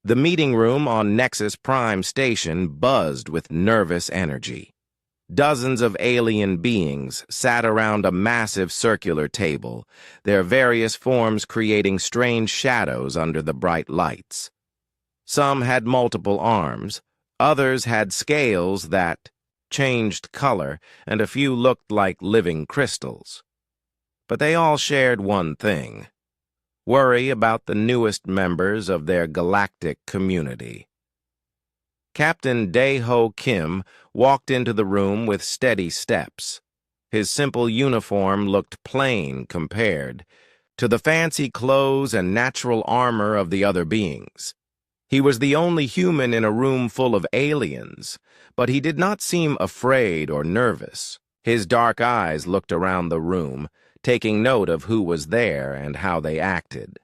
The meeting room on Nexus Prime Station buzzed with nervous energy. Dozens of alien beings sat around a massive circular table, their various forms creating strange shadows under the bright lights. Some had multiple arms, others had scales that changed color, and a few looked like living crystals. But they all shared one thing: worry about the newest members of their galactic community. Captain Dae-Ho Kim walked into the room with steady steps. His simple uniform looked plain compared to the fancy clothes and natural armor of the other beings. He was the only human in a room full of aliens, but he did not seem afraid or nervous. His dark eyes looked around the room, taking note of who was there and how they acted.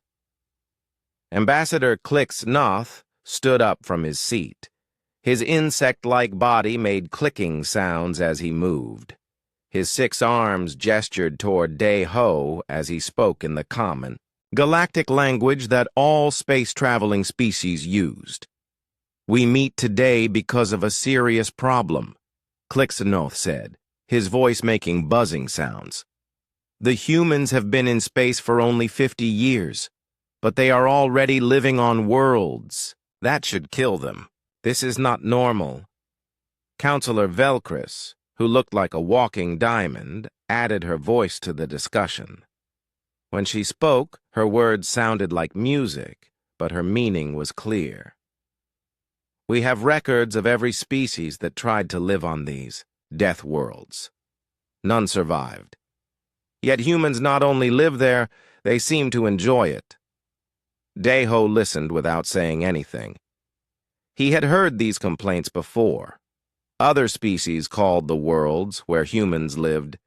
Ambassador Clix Noth stood up from his seat. His insect-like body made clicking sounds as he moved. His 6 arms gestured toward Dae-Ho as he spoke in the common, galactic language that all space-traveling species used. "We meet today because of a serious problem," Clix Noth said, his voice making buzzing sounds. "The humans have been in space for only 50 years, but they are already living on worlds. That should kill them. This is not normal." Counselor Velcris, who looked like a walking diamond, added her voice to the discussion. When she spoke, her words sounded like music, but her meaning was clear. "We have records of every species that tried to live on these deathworlds. None survived. Yet humans not only live there, they seem to enjoy it." Dae-Ho listened without saying anything. He had heard these complaints before. Other species called the worlds where humans lived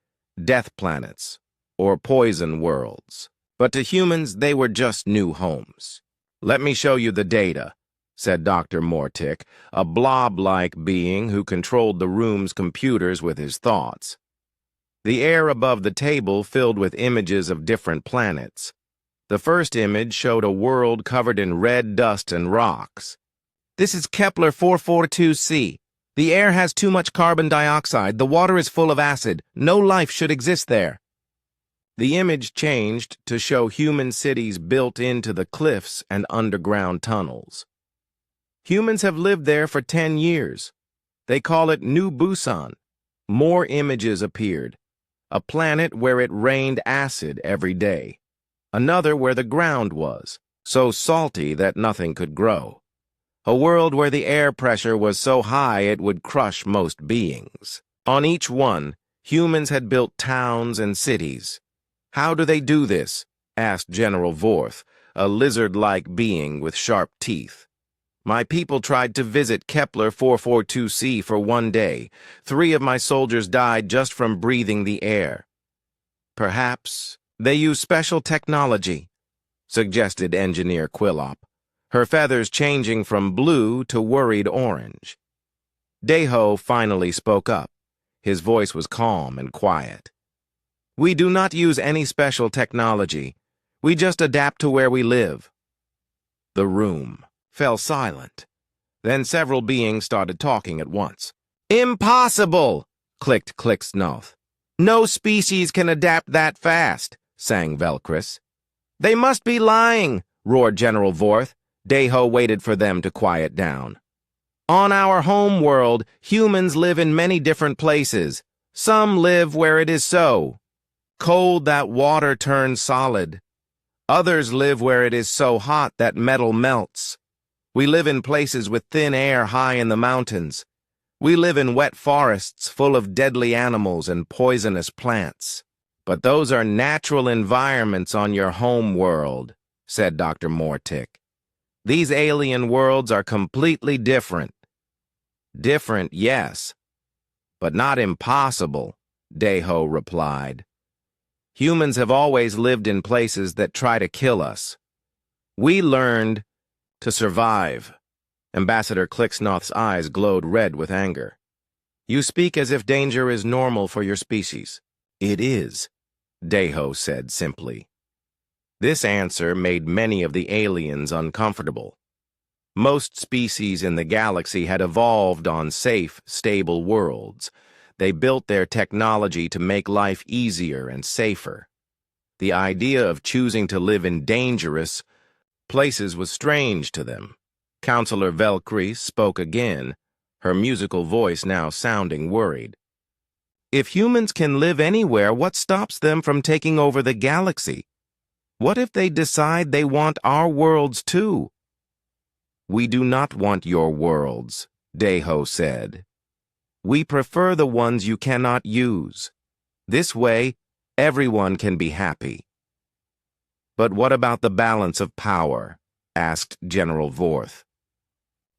death planets or poison worlds, but to humans they were just new homes. "Let me show you the data," said Dr. Mortick, a blob-like being who controlled the room's computers with his thoughts. The air above the table filled with images of different planets. The first image showed a world covered in red dust and rocks. "This is Kepler 442c. The air has too much carbon dioxide. The water is full of acid. No life should exist there." The image changed to show human cities built into the cliffs and underground tunnels. "Humans have lived there for 10 years. They call it New Busan." More images appeared. A planet where it rained acid every day. Another where the ground was so salty that nothing could grow. A world where the air pressure was so high it would crush most beings. On each one, humans had built towns and cities. "How do they do this?" asked General Vorth, a lizard-like being with sharp teeth. "My people tried to visit Kepler 442c for 1 day. 3 of my soldiers died just from breathing the air." "Perhaps they use special technology," suggested Engineer Quillop, her feathers changing from blue to worried orange. Dae-Ho finally spoke up. His voice was calm and quiet. "We do not use any special technology. We just adapt to where we live." The room fell silent. Then several beings started talking at once. "Impossible!" clicked Clix Noth. "No species can adapt that fast," sang Velcris. "They must be lying," roared General Vorth. Dae-Ho waited for them to quiet down. "On our home world, humans live in many different places. Some live where it is so cold that water turns solid. Others live where it is so hot that metal melts. We live in places with thin air high in the mountains. We live in wet forests full of deadly animals and poisonous plants. But those are natural environments on your home world," said Dr. Mortick. "These alien worlds are completely different." "Different, yes, but not impossible," Dae-Ho replied. "Humans have always lived in places that try to kill us. We learned to survive." Ambassador Clix Noth's eyes glowed red with anger. "You speak as if danger is normal for your species." "It is," Dae-Ho said simply. This answer made many of the aliens uncomfortable. Most species in the galaxy had evolved on safe, stable worlds. They built their technology to make life easier and safer. The idea of choosing to live in dangerous places was strange to them. Counselor Velcri spoke again, her musical voice now sounding worried. If humans can live anywhere, what stops them from taking over the galaxy? What if they decide they want our worlds too? We do not want your worlds, Deho said. We prefer the ones you cannot use. This way, everyone can be happy. But what about the balance of power? Asked General Vorth.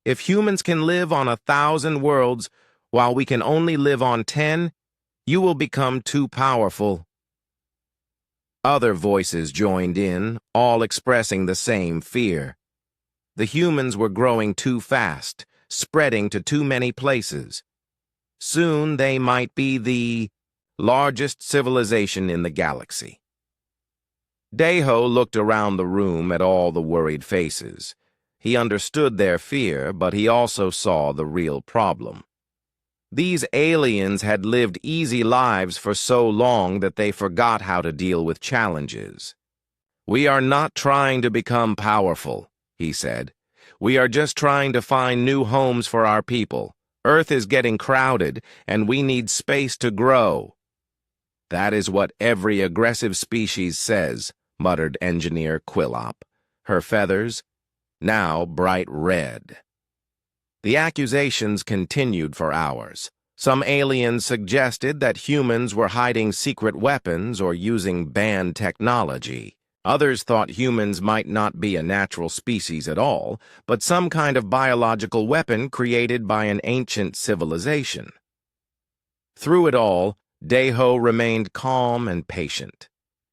If humans can live on 1,000 worlds, while we can only live on 10, you will become too powerful. Other voices joined in, all expressing the same fear. The humans were growing too fast, spreading to too many places. Soon they might be the largest civilization in the galaxy. Deho looked around the room at all the worried faces. He understood their fear, but he also saw the real problem. These aliens had lived easy lives for so long that they forgot how to deal with challenges. We are not trying to become powerful, he said. We are just trying to find new homes for our people. Earth is getting crowded, and we need space to grow. That is what every aggressive species says, muttered Engineer Quillop, her feathers now bright red. The accusations continued for hours. Some aliens suggested that humans were hiding secret weapons or using banned technology. Others thought humans might not be a natural species at all, but some kind of biological weapon created by an ancient civilization. Through it all, Deho remained calm and patient.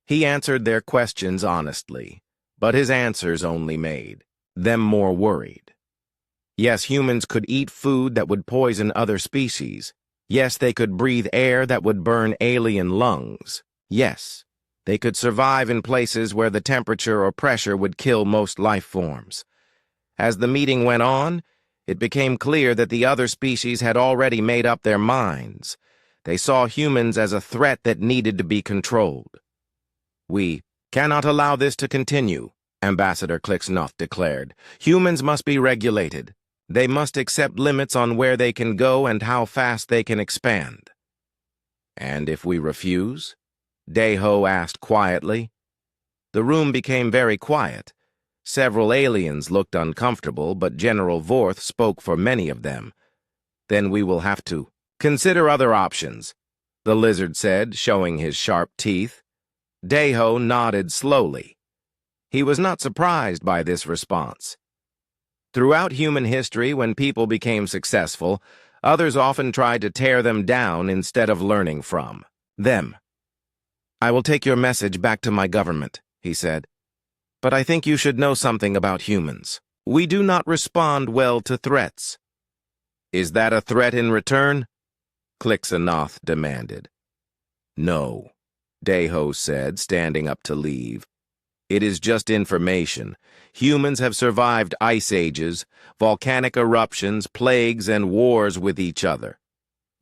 He answered their questions honestly, but his answers only made them more worried. Yes, humans could eat food that would poison other species. Yes, they could breathe air that would burn alien lungs. Yes, they could survive in places where the temperature or pressure would kill most life forms. As the meeting went on, it became clear that the other species had already made up their minds. They saw humans as a threat that needed to be controlled. We cannot allow this to continue, Ambassador Klixnoth declared. Humans must be regulated. They must accept limits on where they can go and how fast they can expand. And if we refuse? Deho asked quietly. The room became very quiet. Several aliens looked uncomfortable, but General Vorth spoke for many of them. Then we will have to consider other options, the lizard said, showing his sharp teeth. Deho nodded slowly. He was not surprised by this response. Throughout human history, when people became successful, others often tried to tear them down instead of learning from them. I will take your message back to my government, he said. But I think you should know something about humans. We do not respond well to threats. Is that a threat in return? Klixnoth demanded. No, Deho said, standing up to leave. It is just information. Humans have survived ice ages, volcanic eruptions, plagues, and wars with each other.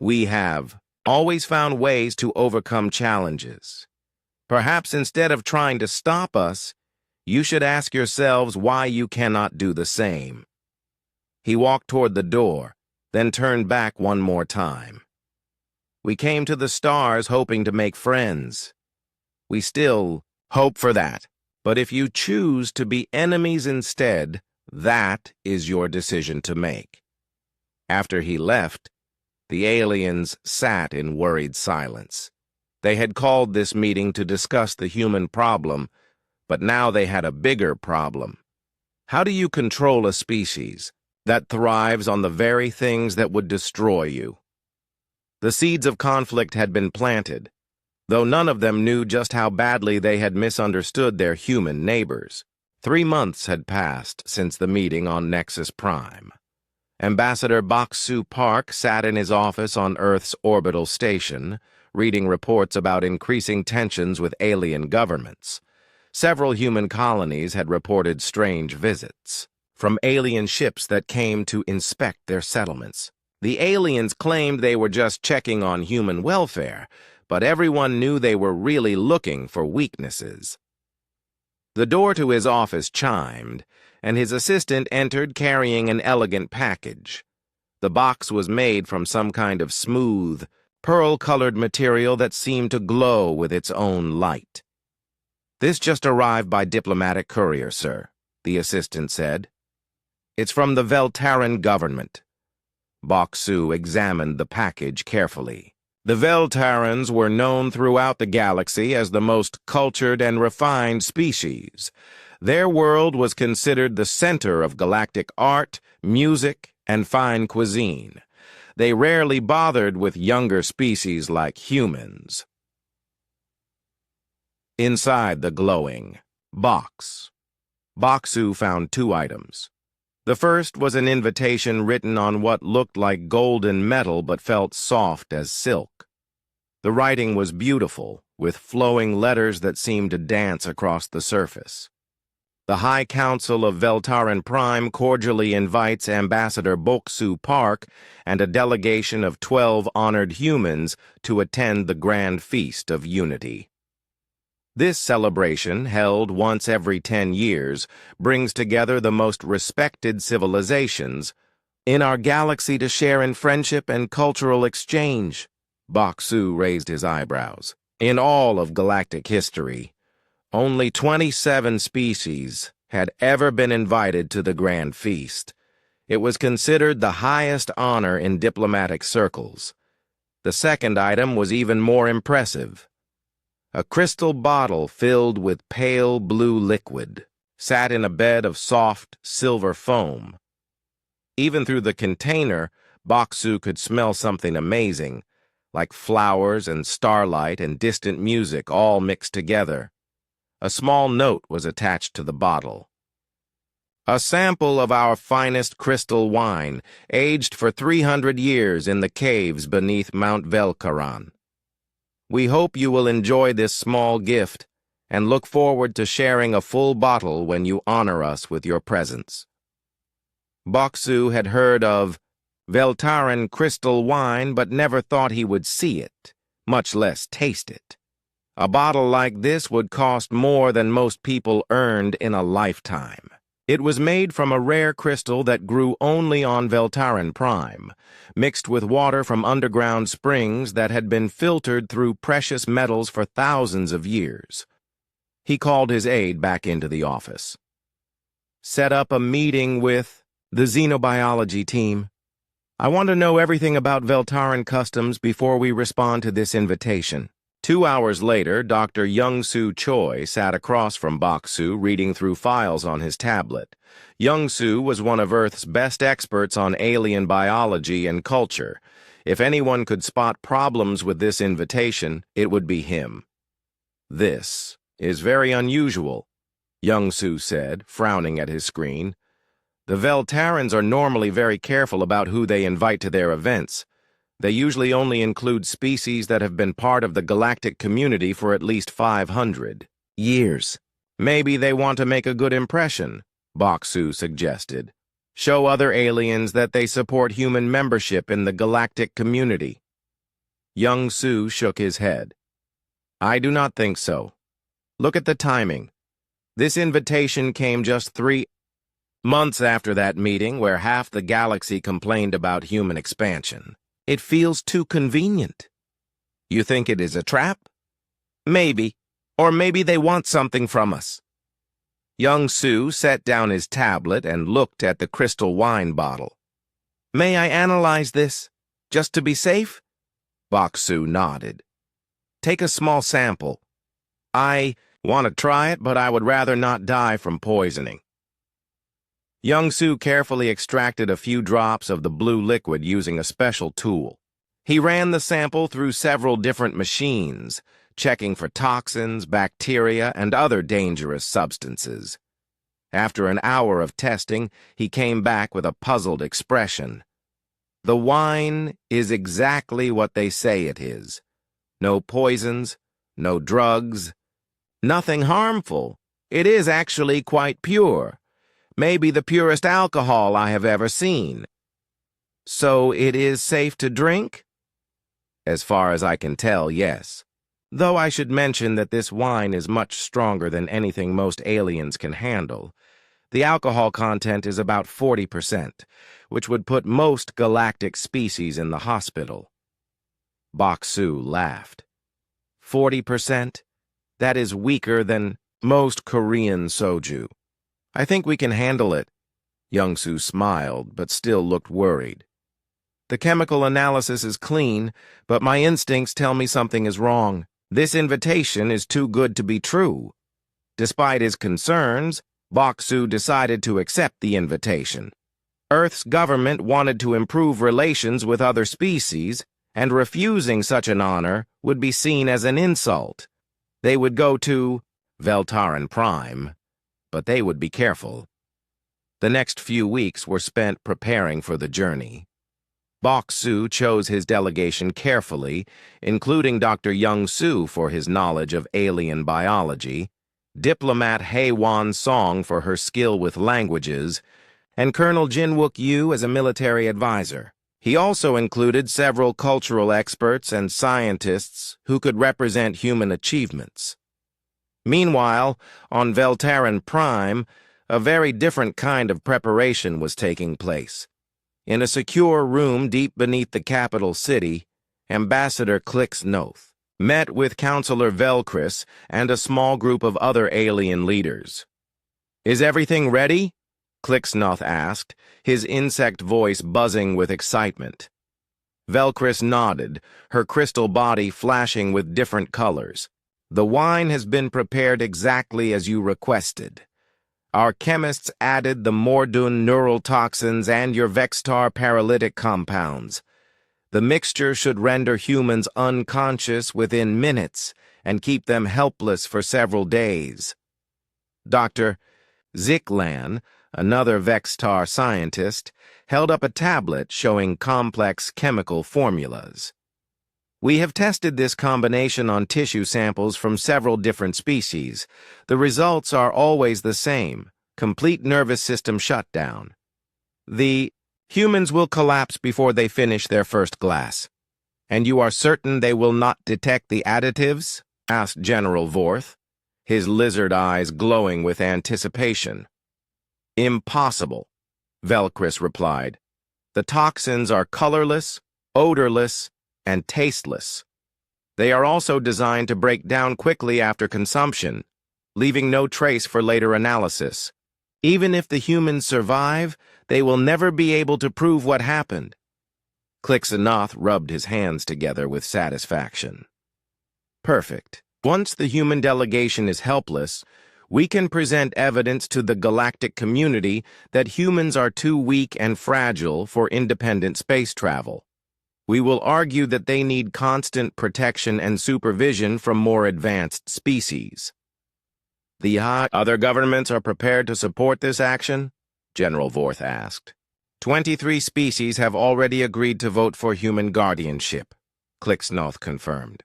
We have always found ways to overcome challenges. Perhaps instead of trying to stop us, you should ask yourselves why you cannot do the same. He walked toward the door, then turned back one more time. We came to the stars hoping to make friends. We still hope for that. But if you choose to be enemies instead, that is your decision to make. After he left, the aliens sat in worried silence. They had called this meeting to discuss the human problem, but now they had a bigger problem. How do you control a species that thrives on the very things that would destroy you? The seeds of conflict had been planted, though none of them knew just how badly they had misunderstood their human neighbors. 3 months had passed since the meeting on Nexus Prime. Ambassador Baksu Park sat in his office on Earth's orbital station, reading reports about increasing tensions with alien governments. Several human colonies had reported strange visits. from alien ships that came to inspect their settlements. The aliens claimed they were just checking on human welfare, but everyone knew they were really looking for weaknesses. The door to his office chimed, and his assistant entered carrying an elegant package. The box was made from some kind of smooth, pearl-colored material that seemed to glow with its own light. "This just arrived by diplomatic courier, sir," the assistant said. "It's from the Veltaran government." Boksu examined the package carefully. The Veltarans were known throughout the galaxy as the most cultured and refined species. Their world was considered the center of galactic art, music, and fine cuisine. They rarely bothered with younger species like humans. Inside the glowing box, Boksu found 2 items. The first was an invitation written on what looked like golden metal but felt soft as silk. The writing was beautiful, with flowing letters that seemed to dance across the surface. The High Council of Veltaran Prime cordially invites Ambassador Boksu Park and a delegation of 12 honored humans to attend the Grand Feast of Unity. This celebration, held once every 10 years, brings together the most respected civilizations in our galaxy to share in friendship and cultural exchange. Boksu raised his eyebrows. In all of galactic history, only 27 species had ever been invited to the Grand Feast. It was considered the highest honor in diplomatic circles. The second item was even more impressive. A crystal bottle filled with pale blue liquid sat in a bed of soft silver foam. Even through the container, Boksu could smell something amazing, like flowers and starlight and distant music all mixed together. A small note was attached to the bottle. "A sample of our finest crystal wine, aged for 300 years in the caves beneath Mount Velcaran. We hope you will enjoy this small gift and look forward to sharing a full bottle when you honor us with your presence." Boksu had heard of Veltaran crystal wine but never thought he would see it, much less taste it. A bottle like this would cost more than most people earned in a lifetime. It was made from a rare crystal that grew only on Veltaran Prime, mixed with water from underground springs that had been filtered through precious metals for thousands of years. He called his aide back into the office. "Set up a meeting with the xenobiology team. I want to know everything about Veltaran customs before we respond to this invitation." 2 hours later, Dr. Young-Soo Choi sat across from Boksu reading through files on his tablet. Young-Soo was one of Earth's best experts on alien biology and culture. If anyone could spot problems with this invitation, it would be him. "This is very unusual," Young-Soo said, frowning at his screen. "The Veltarans are normally very careful about who they invite to their events. They usually only include species that have been part of the galactic community for at least 500 years. Maybe they want to make a good impression," Boksu suggested. "Show other aliens that they support human membership in the galactic community." Young-Soo shook his head. "I do not think so. Look at the timing. This invitation came just 3 months after that meeting where half the galaxy complained about human expansion. It feels too convenient." "You think it is a trap?" "Maybe. Or maybe they want something from us." Young-Soo set down his tablet and looked at the crystal wine bottle. "May I analyze this, just to be safe?" Boksu nodded. "Take a small sample. I want to try it, but I would rather not die from poisoning." Young-Soo carefully extracted a few drops of the blue liquid using a special tool. He ran the sample through several different machines, checking for toxins, bacteria, and other dangerous substances. After an hour of testing, he came back with a puzzled expression. "The wine is exactly what they say it is. No poisons, no drugs, nothing harmful. It is actually quite pure. Maybe the purest alcohol I have ever seen. So it is safe to drink? As far as I can tell, yes. Though I should mention that this wine is much stronger than anything most aliens can handle. The alcohol content is about 40%, which would put most galactic species in the hospital. Boksu laughed. 40%? That is weaker than most Korean soju. I think we can handle it. Youngsu smiled, but still looked worried. The chemical analysis is clean, but my instincts tell me something is wrong. This invitation is too good to be true. Despite his concerns, Boksu decided to accept the invitation. Earth's government wanted to improve relations with other species, and refusing such an honor would be seen as an insult. They would go to Veltaran Prime, but they would be careful. The next few weeks were spent preparing for the journey. Boksu chose his delegation carefully, including Dr. Young-soo for his knowledge of alien biology, diplomat Hae-won Song for her skill with languages, and Colonel Jin-wook-yu as a military advisor. He also included several cultural experts and scientists who could represent human achievements. Meanwhile, on Veltaran Prime, a very different kind of preparation was taking place. In a secure room deep beneath the capital city, Ambassador Klixnoth met with Counselor Velkris and a small group of other alien leaders. "Is everything ready?" Klixnoth asked, his insect voice buzzing with excitement. Velkris nodded, her crystal body flashing with different colors. "The wine has been prepared exactly as you requested. Our chemists added the Mordun neural toxins and your Vextar paralytic compounds. The mixture should render humans unconscious within minutes and keep them helpless for several days." Dr. Ziklan, another Vextar scientist, held up a tablet showing complex chemical formulas. "We have tested this combination on tissue samples from several different species. The results are always the same: complete nervous system shutdown. The humans will collapse before they finish their first glass. And you are certain they will not detect the additives?" asked General Vorth, his lizard eyes glowing with anticipation. "Impossible," Velkris replied. "The toxins are colorless, odorless, and tasteless. They are also designed to break down quickly after consumption, leaving no trace for later analysis. Even if the humans survive, they will never be able to prove what happened." Klixnoth rubbed his hands together with satisfaction. "Perfect. Once the human delegation is helpless, we can present evidence to the galactic community that humans are too weak and fragile for independent space travel. We will argue that they need constant protection and supervision from more advanced species." "The other governments are prepared to support this action?" General Vorth asked. 23 species have already agreed to vote for human guardianship," Klixnoth confirmed.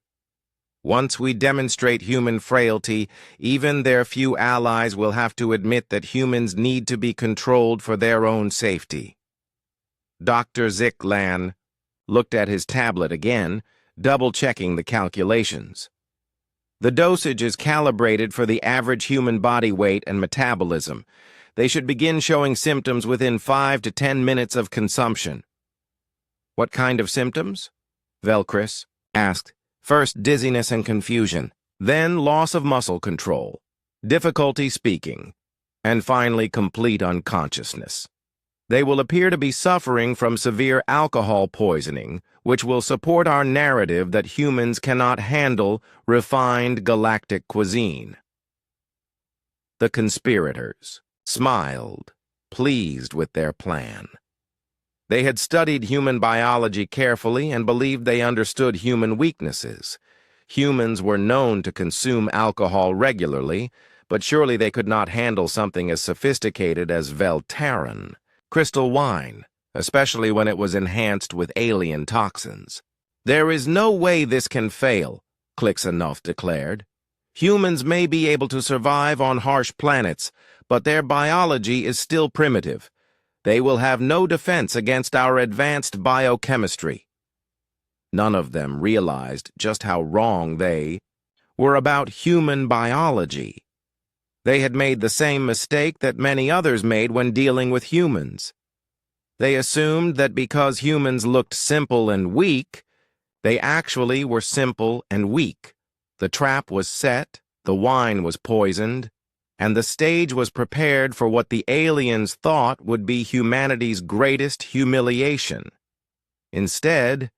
"Once we demonstrate human frailty, even their few allies will have to admit that humans need to be controlled for their own safety." Dr. Ziklan looked at his tablet again, double-checking the calculations. "The dosage is calibrated for the average human body weight and metabolism. They should begin showing symptoms within 5 to 10 minutes of consumption." "What kind of symptoms?" Velkris asked. "First dizziness and confusion, then loss of muscle control, difficulty speaking, and finally complete unconsciousness. They will appear to be suffering from severe alcohol poisoning, which will support our narrative that humans cannot handle refined galactic cuisine." The conspirators smiled, pleased with their plan. They had studied human biology carefully and believed they understood human weaknesses. Humans were known to consume alcohol regularly, but surely they could not handle something as sophisticated as Veltaran crystal wine, especially when it was enhanced with alien toxins. "There is no way this can fail," Klixnoth declared. Humans may be able to survive on harsh planets, but their biology is still primitive. They will have no defense against our advanced biochemistry." None of them realized just how wrong they were about human biology. They had made the same mistake that many others made when dealing with humans. They assumed that because humans looked simple and weak, they actually were simple and weak. The trap was set, the wine was poisoned, and the stage was prepared for what the aliens thought would be humanity's greatest humiliation. Instead,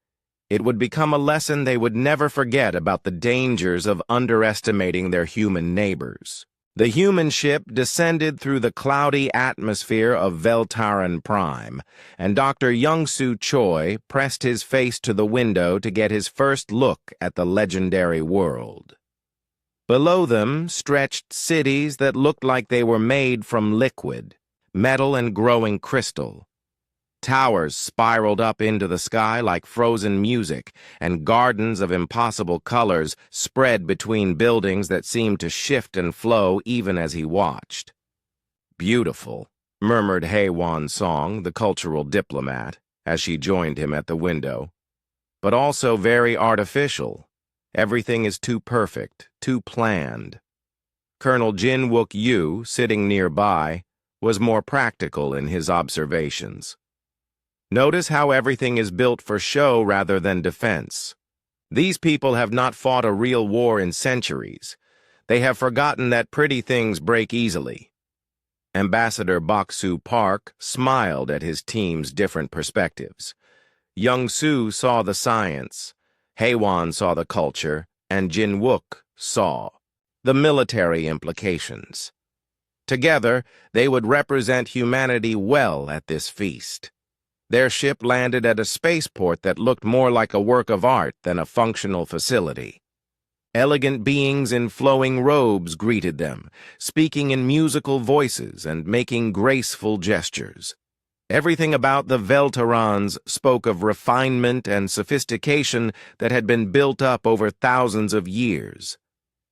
it would become a lesson they would never forget about the dangers of underestimating their human neighbors. The human ship descended through the cloudy atmosphere of Veltaran Prime, and Dr. Young-Soo Choi pressed his face to the window to get his first look at the legendary world. Below them stretched cities that looked like they were made from liquid, metal and growing crystal. Towers spiraled up into the sky like frozen music, and gardens of impossible colors spread between buildings that seemed to shift and flow even as he watched. "Beautiful," murmured Haewon Song, the cultural diplomat, as she joined him at the window. "But also very artificial. Everything is too perfect, too planned." Colonel Jin-Wook Yu, sitting nearby, was more practical in his observations. "Notice how everything is built for show rather than defense. These people have not fought a real war in centuries. They have forgotten that pretty things break easily." Ambassador Bok-Soo Park smiled at his team's different perspectives. Young-Soo saw the science, Haewon saw the culture, and Jin-Wook saw the military implications. Together, they would represent humanity well at this feast. Their ship landed at a spaceport that looked more like a work of art than a functional facility. Elegant beings in flowing robes greeted them, speaking in musical voices and making graceful gestures. Everything about the Veltarans spoke of refinement and sophistication that had been built up over thousands of years.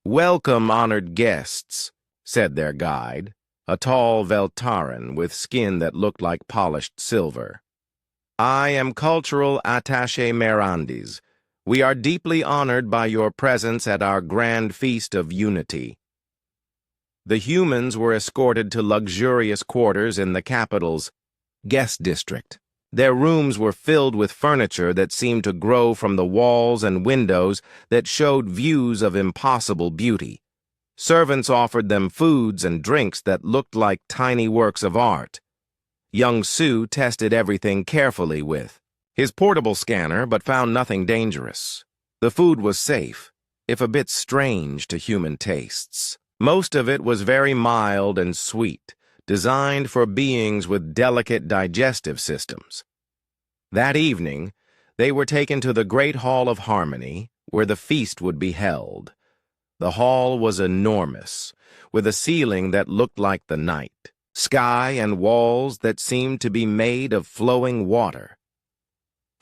"Welcome, honored guests," said their guide, a tall Veltaran with skin that looked like polished silver. "I am Cultural Attaché Merandis. We are deeply honored by your presence at our grand feast of unity." The humans were escorted to luxurious quarters in the capital's guest district. Their rooms were filled with furniture that seemed to grow from the walls and windows that showed views of impossible beauty. Servants offered them foods and drinks that looked like tiny works of art. Young-Soo tested everything carefully with his portable scanner, but found nothing dangerous. The food was safe, if a bit strange to human tastes. Most of it was very mild and sweet, designed for beings with delicate digestive systems. That evening, they were taken to the Great Hall of Harmony, where the feast would be held. The hall was enormous, with a ceiling that looked like the night, sky and walls that seemed to be made of flowing water.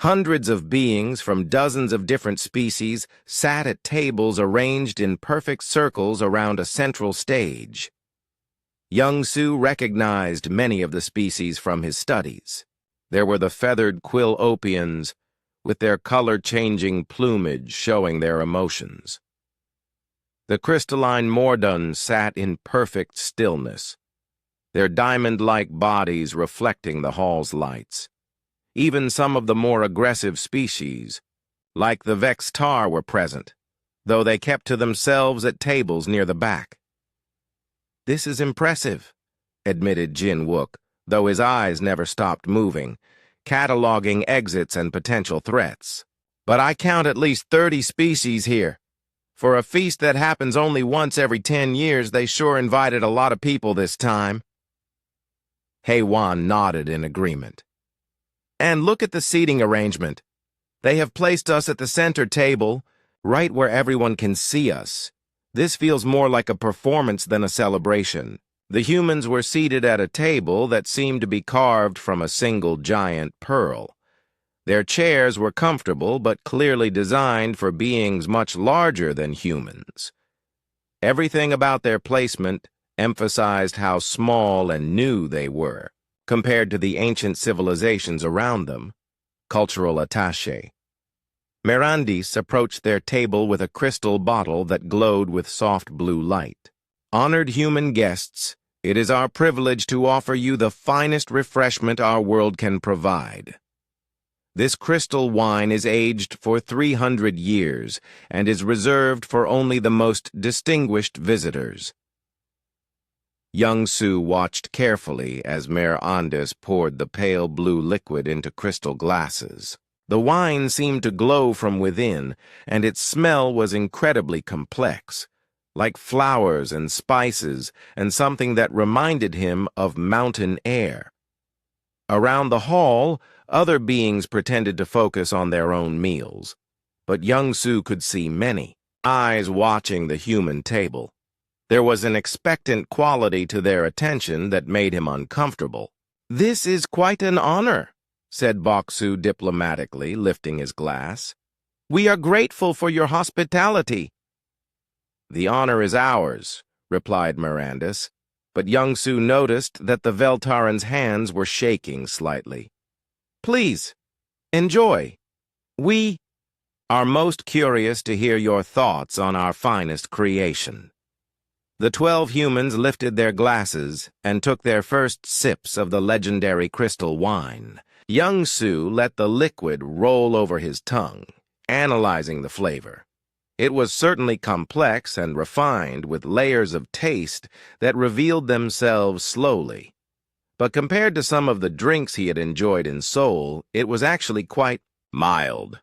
Hundreds of beings from dozens of different species sat at tables arranged in perfect circles around a central stage. Young-Soo recognized many of the species from his studies. There were the feathered Quillopians, with their color-changing plumage showing their emotions. The crystalline Mordons sat in perfect stillness, their diamond-like bodies reflecting the hall's lights. Even some of the more aggressive species, like the Vextar, were present, though they kept to themselves at tables near the back. "This is impressive," admitted Jin-Wook, though his eyes never stopped moving, cataloging exits and potential threats. "But I count at least 30 species here. For a feast that happens only once every 10 years, they sure invited a lot of people this time." Haewon nodded in agreement. "And look at the seating arrangement. They have placed us at the center table, right where everyone can see us. This feels more like a performance than a celebration." The humans were seated at a table that seemed to be carved from a single giant pearl. Their chairs were comfortable but clearly designed for beings much larger than humans. Everything about their placement emphasized how small and new they were compared to the ancient civilizations around them. Cultural attaché. Mirandis approached their table with a crystal bottle that glowed with soft blue light. Honored human guests, it is our privilege to offer you the finest refreshment our world can provide. This crystal wine is aged for 300 years and is reserved for only the most distinguished visitors. Young Su watched carefully as Mirandis poured the pale blue liquid into crystal glasses. The wine seemed to glow from within, and its smell was incredibly complex, like flowers and spices and something that reminded him of mountain air. Around the hall, other beings pretended to focus on their own meals, but Young Su could see many eyes watching the human table. There was an expectant quality to their attention that made him uncomfortable. "This is quite an honor," said Boksu diplomatically, lifting his glass. "We are grateful for your hospitality." "The honor is ours," replied Mirandis, but Young Su noticed that the Veltaran's hands were shaking slightly. "Please, enjoy. We are most curious to hear your thoughts on our finest creation." The 12 humans lifted their glasses and took their first sips of the legendary crystal wine. Young Su let the liquid roll over his tongue, analyzing the flavor. It was certainly complex and refined, with layers of taste that revealed themselves slowly. But compared to some of the drinks he had enjoyed in Seoul, it was actually quite mild.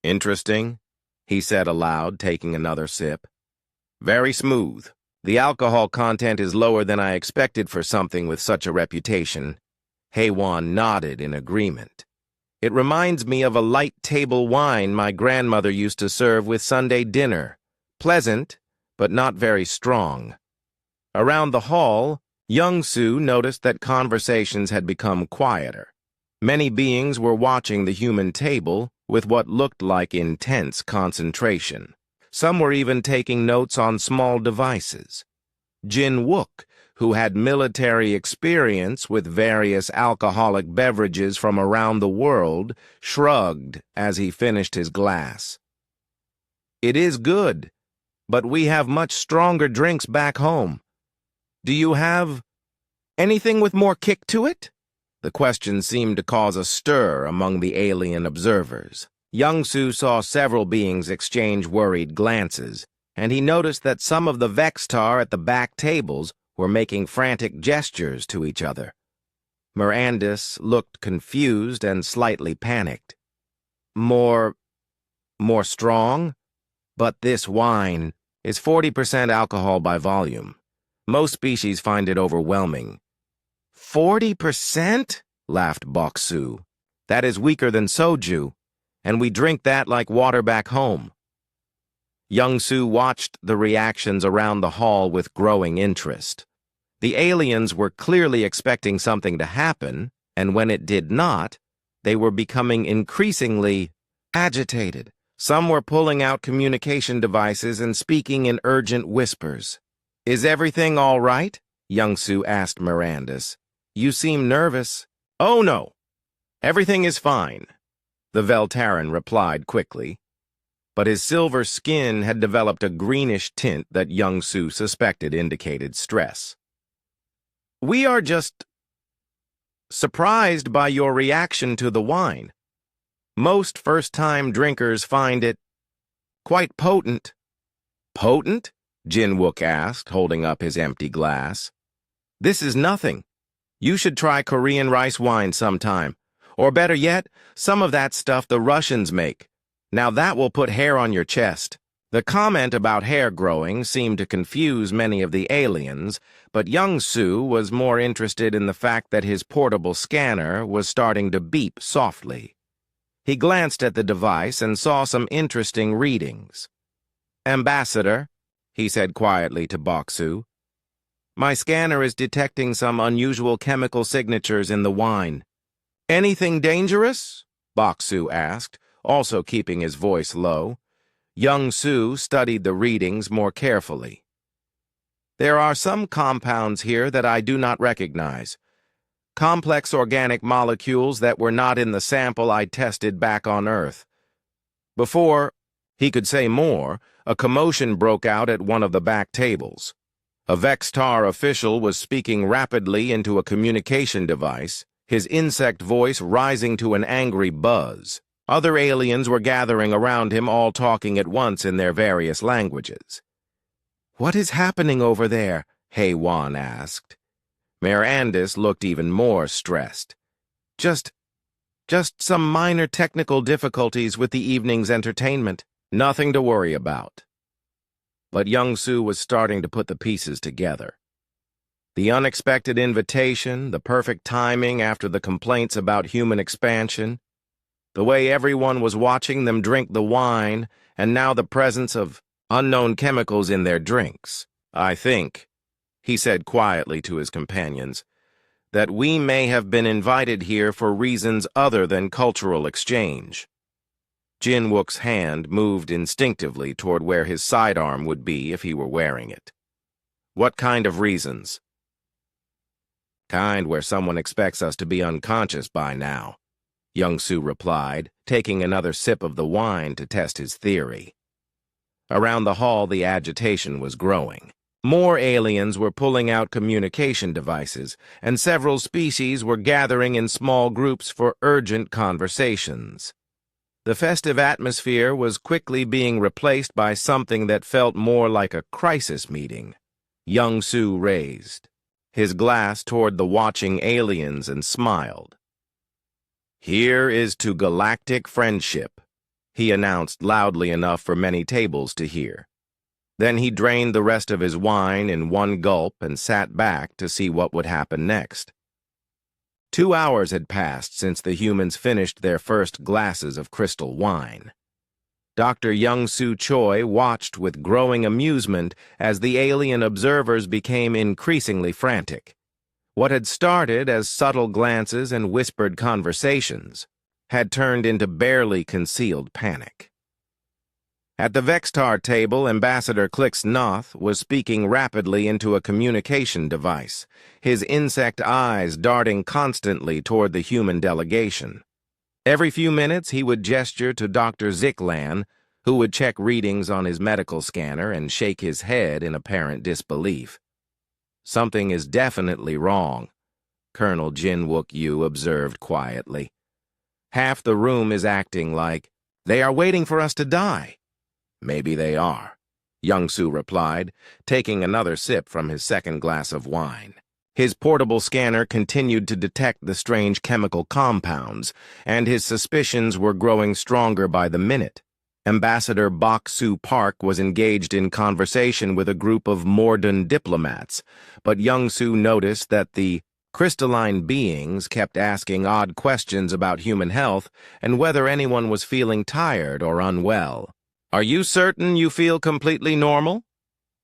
"Interesting," he said aloud, taking another sip. "Very smooth. The alcohol content is lower than I expected for something with such a reputation." Haewon nodded in agreement. "It reminds me of a light table wine my grandmother used to serve with Sunday dinner. Pleasant, but not very strong." Around the hall, Young Su noticed that conversations had become quieter. Many beings were watching the human table with what looked like intense concentration. Some were even taking notes on small devices. Jin Wook, who had military experience with various alcoholic beverages from around the world, shrugged as he finished his glass. "It is good, but we have much stronger drinks back home. Do you have anything with more kick to it?" The question seemed to cause a stir among the alien observers. Young Su saw several beings exchange worried glances, and he noticed that some of the Vextar at the back tables were making frantic gestures to each other. Mirandis looked confused and slightly panicked. More strong? But this wine is 40% alcohol by volume. Most species find it overwhelming." 40%? laughed Boksu. "That is weaker than soju, and we drink that like water back home." Young Su watched the reactions around the hall with growing interest. The aliens were clearly expecting something to happen, and when it did not, they were becoming increasingly agitated. Some were pulling out communication devices and speaking in urgent whispers. "Is everything all right?" Young Su asked Mirandis. "You seem nervous." "Oh, no. Everything is fine," the Veltaran replied quickly. But his silver skin had developed a greenish tint that Young Su suspected indicated stress. "We are just surprised by your reaction to the wine. Most first-time drinkers find it quite potent." "Potent?" Jin Wook asked, holding up his empty glass. "This is nothing. You should try Korean rice wine sometime. Or better yet, some of that stuff the Russians make. Now that will put hair on your chest." The comment about hair growing seemed to confuse many of the aliens, but Young Su was more interested in the fact that his portable scanner was starting to beep softly. He glanced at the device and saw some interesting readings. "Ambassador," he said quietly to Boksu, "my scanner is detecting some unusual chemical signatures in the wine." "Anything dangerous?" Boksu asked, also keeping his voice low. Young Su studied the readings more carefully. There are some compounds here that I do not recognize. Complex organic molecules that were not in the sample I tested back on Earth. Before he could say more, a commotion broke out at one of the back tables. A Vextar official was speaking rapidly into a communication device, his insect voice rising to an angry buzz. Other aliens were gathering around him, all talking at once in their various languages. "What is happening over there?" Haywan asked. Mayor Andis looked even more stressed. Just some minor technical difficulties with the evening's entertainment. Nothing to worry about." But Young-Soo was starting to put the pieces together. The unexpected invitation, the perfect timing after the complaints about human expansion, the way everyone was watching them drink the wine, and now the presence of unknown chemicals in their drinks. "I think," he said quietly to his companions, "that we may have been invited here for reasons other than cultural exchange." Jin-Wook's hand moved instinctively toward where his sidearm would be if he were wearing it. "What kind of reasons?" "Kind where someone expects us to be unconscious by now," Young-Soo replied, taking another sip of the wine to test his theory. Around the hall, the agitation was growing. More aliens were pulling out communication devices, and several species were gathering in small groups for urgent conversations. The festive atmosphere was quickly being replaced by something that felt more like a crisis meeting. Young-Soo raised his glass toward the watching aliens and smiled. "Here is to galactic friendship," he announced loudly enough for many tables to hear. Then he drained the rest of his wine in one gulp and sat back to see what would happen next. 2 hours had passed since the humans finished their first glasses of crystal wine. Dr. Young-Soo Choi watched with growing amusement as the alien observers became increasingly frantic. What had started as subtle glances and whispered conversations had turned into barely concealed panic. At the Vextar table, Ambassador Clix Noth was speaking rapidly into a communication device, his insect eyes darting constantly toward the human delegation. Every few minutes, he would gesture to Dr. Ziklan, who would check readings on his medical scanner and shake his head in apparent disbelief. "Something is definitely wrong," Colonel Jin-Wook Yu observed quietly. "Half the room is acting like they are waiting for us to die." "Maybe they are," Young-Soo replied, taking another sip from his second glass of wine. His portable scanner continued to detect the strange chemical compounds, and his suspicions were growing stronger by the minute. Ambassador Bok-Soo Park was engaged in conversation with a group of Morden diplomats, but Young-Soo noticed that the crystalline beings kept asking odd questions about human health and whether anyone was feeling tired or unwell. "Are you certain you feel completely normal?"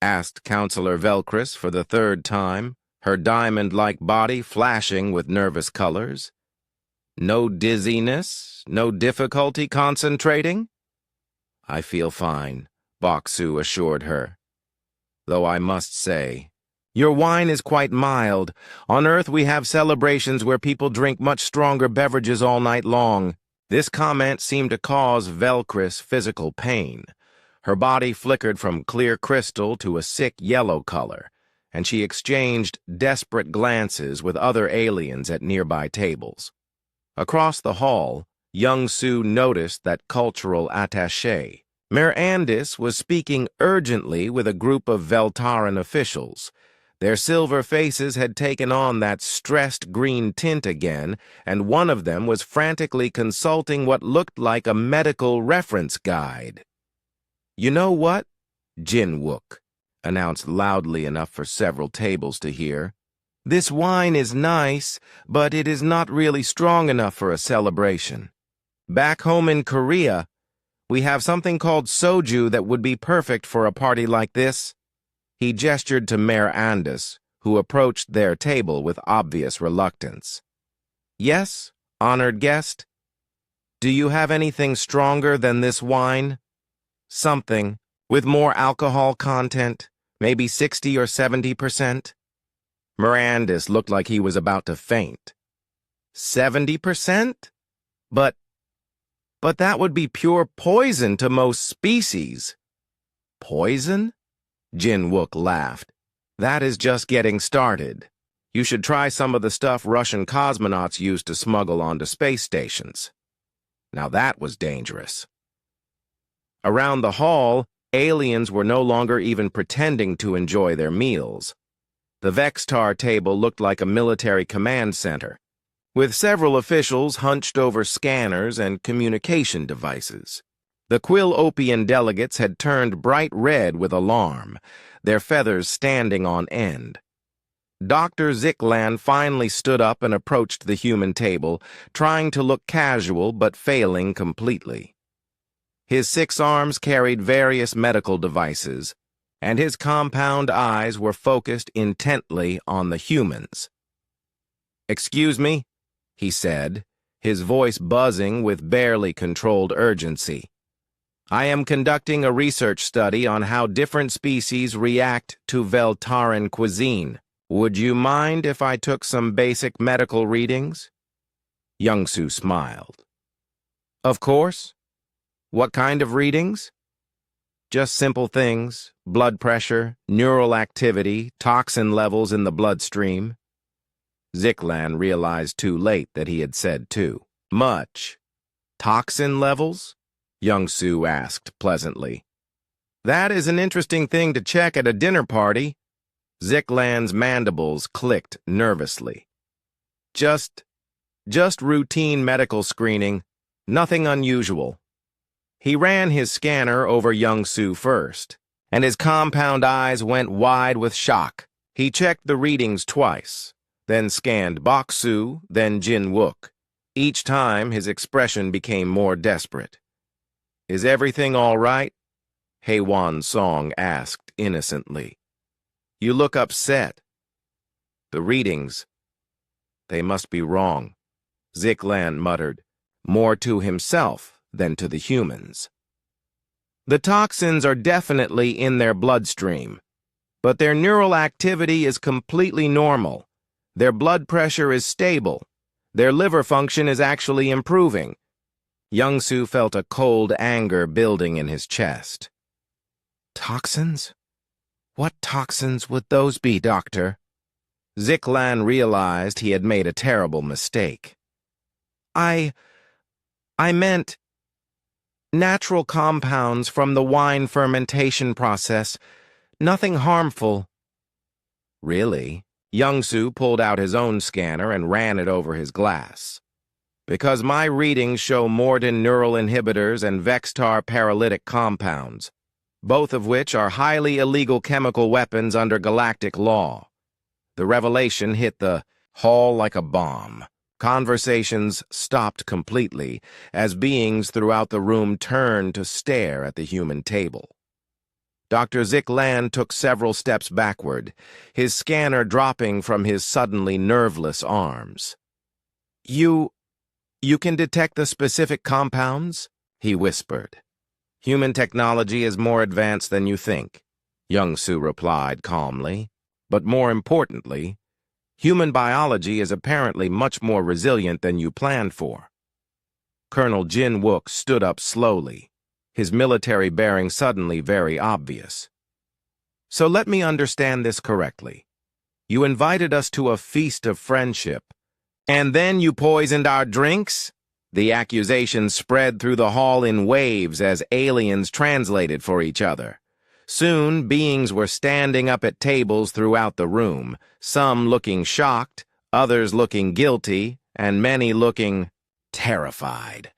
asked Counselor Velcris for the third time, her diamond-like body flashing with nervous colors. "No dizziness? No difficulty concentrating?" "I feel fine," Bok-Soo assured her. "Though I must say, your wine is quite mild. On Earth we have celebrations where people drink much stronger beverages all night long." This comment seemed to cause Velcris physical pain. Her body flickered from clear crystal to a sick yellow color, and she exchanged desperate glances with other aliens at nearby tables. Across the hall, Young-Soo noticed that cultural attaché, Mayor Andis, was speaking urgently with a group of Veltaran officials. Their silver faces had taken on that stressed green tint again, and one of them was frantically consulting what looked like a medical reference guide. "You know what?" Jin-Wook announced loudly enough for several tables to hear. "This wine is nice, but it is not really strong enough for a celebration. Back home in Korea, we have something called soju that would be perfect for a party like this." He gestured to Mayor Andis, who approached their table with obvious reluctance. "Yes, honored guest? Do you have anything stronger than this wine? Something with more alcohol content, Maybe 60 or 70%? Mirandis looked like he was about to faint. 70%? But that would be pure poison to most species. Poison? Jin-Wook laughed. That is just getting started. You should try some of the stuff Russian cosmonauts used to smuggle onto space stations. Now that was dangerous. Around the hall, aliens were no longer even pretending to enjoy their meals. The Vextar table looked like a military command center, with several officials hunched over scanners and communication devices. The Quill-Opian delegates had turned bright red with alarm, their feathers standing on end. Dr. Ziklan finally stood up and approached the human table, trying to look casual but failing completely. His 6 arms carried various medical devices, and his compound eyes were focused intently on the humans. "Excuse me," he said, his voice buzzing with barely controlled urgency. "I am conducting a research study on how different species react to Veltaran cuisine. Would you mind if I took some basic medical readings?" Young-Soo smiled. "Of course. What kind of readings?" "Just simple things, blood pressure, neural activity, toxin levels in the bloodstream." Ziklan realized too late that he had said too much. "Toxin levels?" Young-Soo asked pleasantly. "That is an interesting thing to check at a dinner party." Ziklan's mandibles clicked nervously. Just routine medical screening, nothing unusual." He ran his scanner over Young-Soo first, and his compound eyes went wide with shock. He checked the readings twice, then scanned Bok-Soo, then Jin-Wook. Each time, his expression became more desperate. "Is everything all right?" Haewon Song asked innocently. "You look upset." "The readings, they must be wrong," Ziklan muttered, more to himself than to the humans. "The toxins are definitely in their bloodstream, but their neural activity is completely normal. Their blood pressure is stable. Their liver function is actually improving." Young-Soo felt a cold anger building in his chest. "Toxins? What toxins would those be, Doctor?" Ziklan realized he had made a terrible mistake. I meant natural compounds from the wine fermentation process. Nothing harmful." "Really?" Young-Soo pulled out his own scanner and ran it over his glass. "Because my readings show Morden neural inhibitors and Vextar paralytic compounds, both of which are highly illegal chemical weapons under galactic law." The revelation hit the hall like a bomb. Conversations stopped completely as beings throughout the room turned to stare at the human table. Dr. Ziklan took several steps backward, his scanner dropping from his suddenly nerveless arms. You can detect the specific compounds?" he whispered. "Human technology is more advanced than you think," Young-Soo replied calmly. "But more importantly, human biology is apparently much more resilient than you planned for." Colonel Jin-Wook stood up slowly, his military bearing suddenly very obvious. "So let me understand this correctly. You invited us to a feast of friendship, and then you poisoned our drinks?" The accusations spread through the hall in waves as aliens translated for each other. Soon, beings were standing up at tables throughout the room, some looking shocked, others looking guilty, and many looking terrified.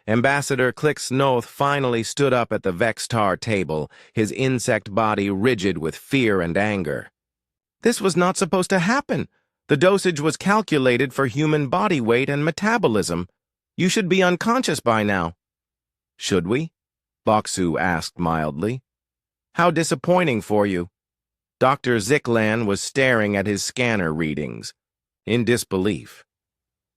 Ambassador Clix-Noth finally stood up at the Vextar table, his insect body rigid with fear and anger. "This was not supposed to happen. The dosage was calculated for human body weight and metabolism. You should be unconscious by now." "Should we?" Bok-Soo asked mildly. "How disappointing for you." Dr. Ziklan was staring at his scanner readings, in disbelief.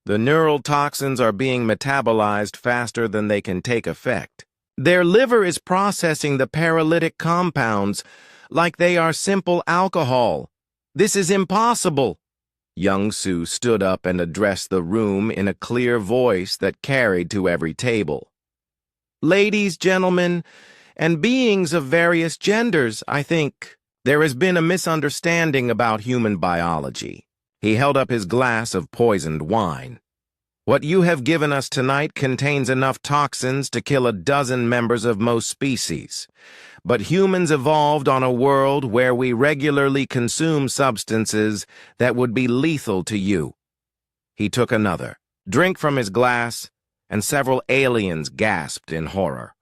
"The neural toxins are being metabolized faster than they can take effect. Their liver is processing the paralytic compounds. like they are simple alcohol. This is impossible. Young Su stood up and addressed the room in a clear voice that carried to every table. Ladies, gentlemen, and beings of various genders, I think there has been a misunderstanding about human biology. He held up his glass of poisoned wine. What you have given us tonight contains enough toxins to kill a dozen members of most species. But humans evolved on a world where we regularly consume substances that would be lethal to you. He took another drink from his glass, and several aliens gasped in horror.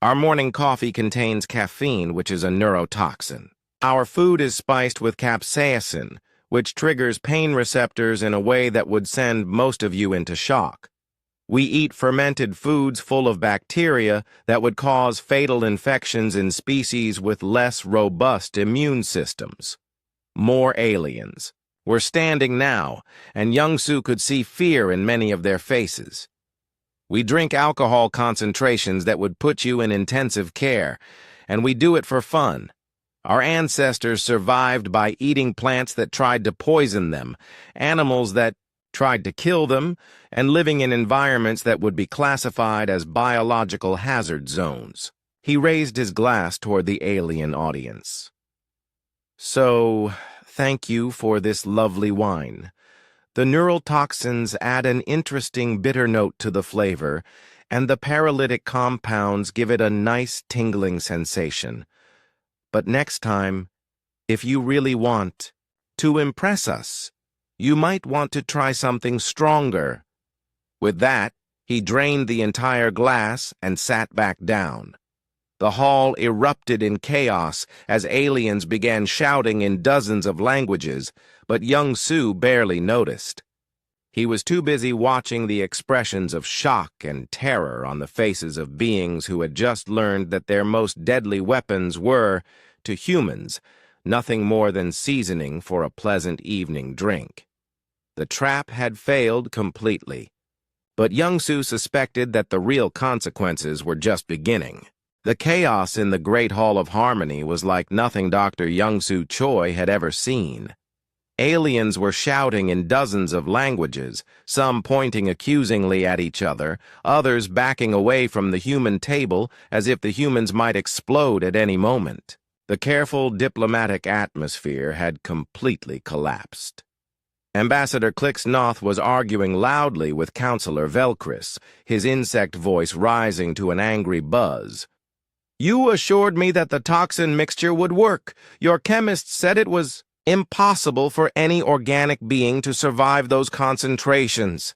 Our morning coffee contains caffeine, which is a neurotoxin. Our food is spiced with capsaicin, which triggers pain receptors in a way that would send most of you into shock. We eat fermented foods full of bacteria that would cause fatal infections in species with less robust immune systems. More aliens were standing now, and Young Su could see fear in many of their faces. We drink alcohol concentrations that would put you in intensive care, and we do it for fun. Our ancestors survived by eating plants that tried to poison them, animals that tried to kill them, and living in environments that would be classified as biological hazard zones. He raised his glass toward the alien audience. So, thank you for this lovely wine. The neural toxins add an interesting bitter note to the flavor, and the paralytic compounds give it a nice tingling sensation. But next time, if you really want to impress us, you might want to try something stronger. With that, he drained the entire glass and sat back down. The hall erupted in chaos as aliens began shouting in dozens of languages, but Young Su barely noticed. He was too busy watching the expressions of shock and terror on the faces of beings who had just learned that their most deadly weapons were, to humans, nothing more than seasoning for a pleasant evening drink. The trap had failed completely, but Young Su suspected that the real consequences were just beginning. The chaos in the Great Hall of Harmony was like nothing Dr. Young Su Choi had ever seen. Aliens were shouting in dozens of languages, some pointing accusingly at each other, others backing away from the human table as if the humans might explode at any moment. The careful diplomatic atmosphere had completely collapsed. Ambassador Clixnoth was arguing loudly with Counselor Velcris, his insect voice rising to an angry buzz. You assured me that the toxin mixture would work. Your chemists said it was impossible for any organic being to survive those concentrations.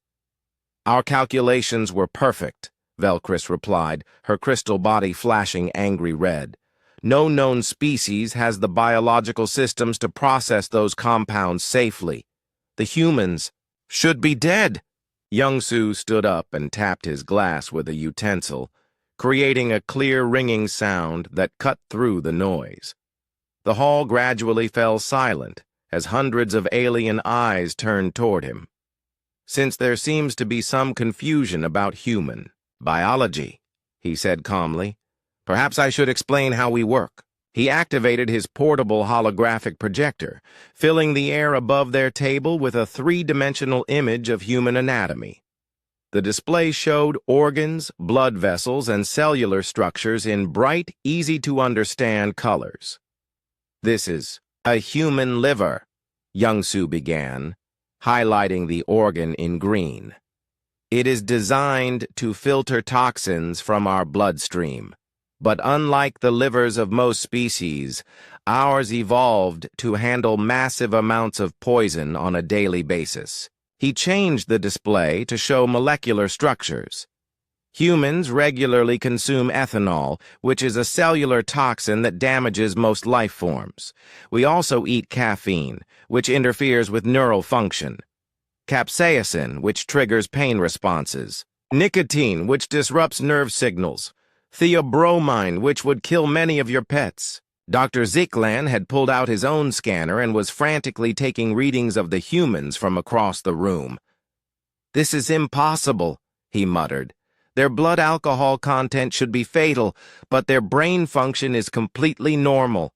Our calculations were perfect, Velcris replied, her crystal body flashing angry red. No known species has the biological systems to process those compounds safely. The humans should be dead. Young Su stood up and tapped his glass with a utensil, creating a clear ringing sound that cut through the noise. The hall gradually fell silent as hundreds of alien eyes turned toward him. Since there seems to be some confusion about human biology, he said calmly, perhaps I should explain how we work. He activated his portable holographic projector, filling the air above their table with a three-dimensional image of human anatomy. The display showed organs, blood vessels, and cellular structures in bright, easy-to-understand colors. This is a human liver, Young Su began, highlighting the organ in green. It is designed to filter toxins from our bloodstream, but unlike the livers of most species, ours evolved to handle massive amounts of poison on a daily basis. He changed the display to show molecular structures. Humans regularly consume ethanol, which is a cellular toxin that damages most life forms. We also eat caffeine, which interferes with neural function, capsaicin, which triggers pain responses, nicotine, which disrupts nerve signals, theobromine, which would kill many of your pets. Dr. Ziklan had pulled out his own scanner and was frantically taking readings of the humans from across the room. This is impossible, he muttered. Their blood alcohol content should be fatal, but their brain function is completely normal.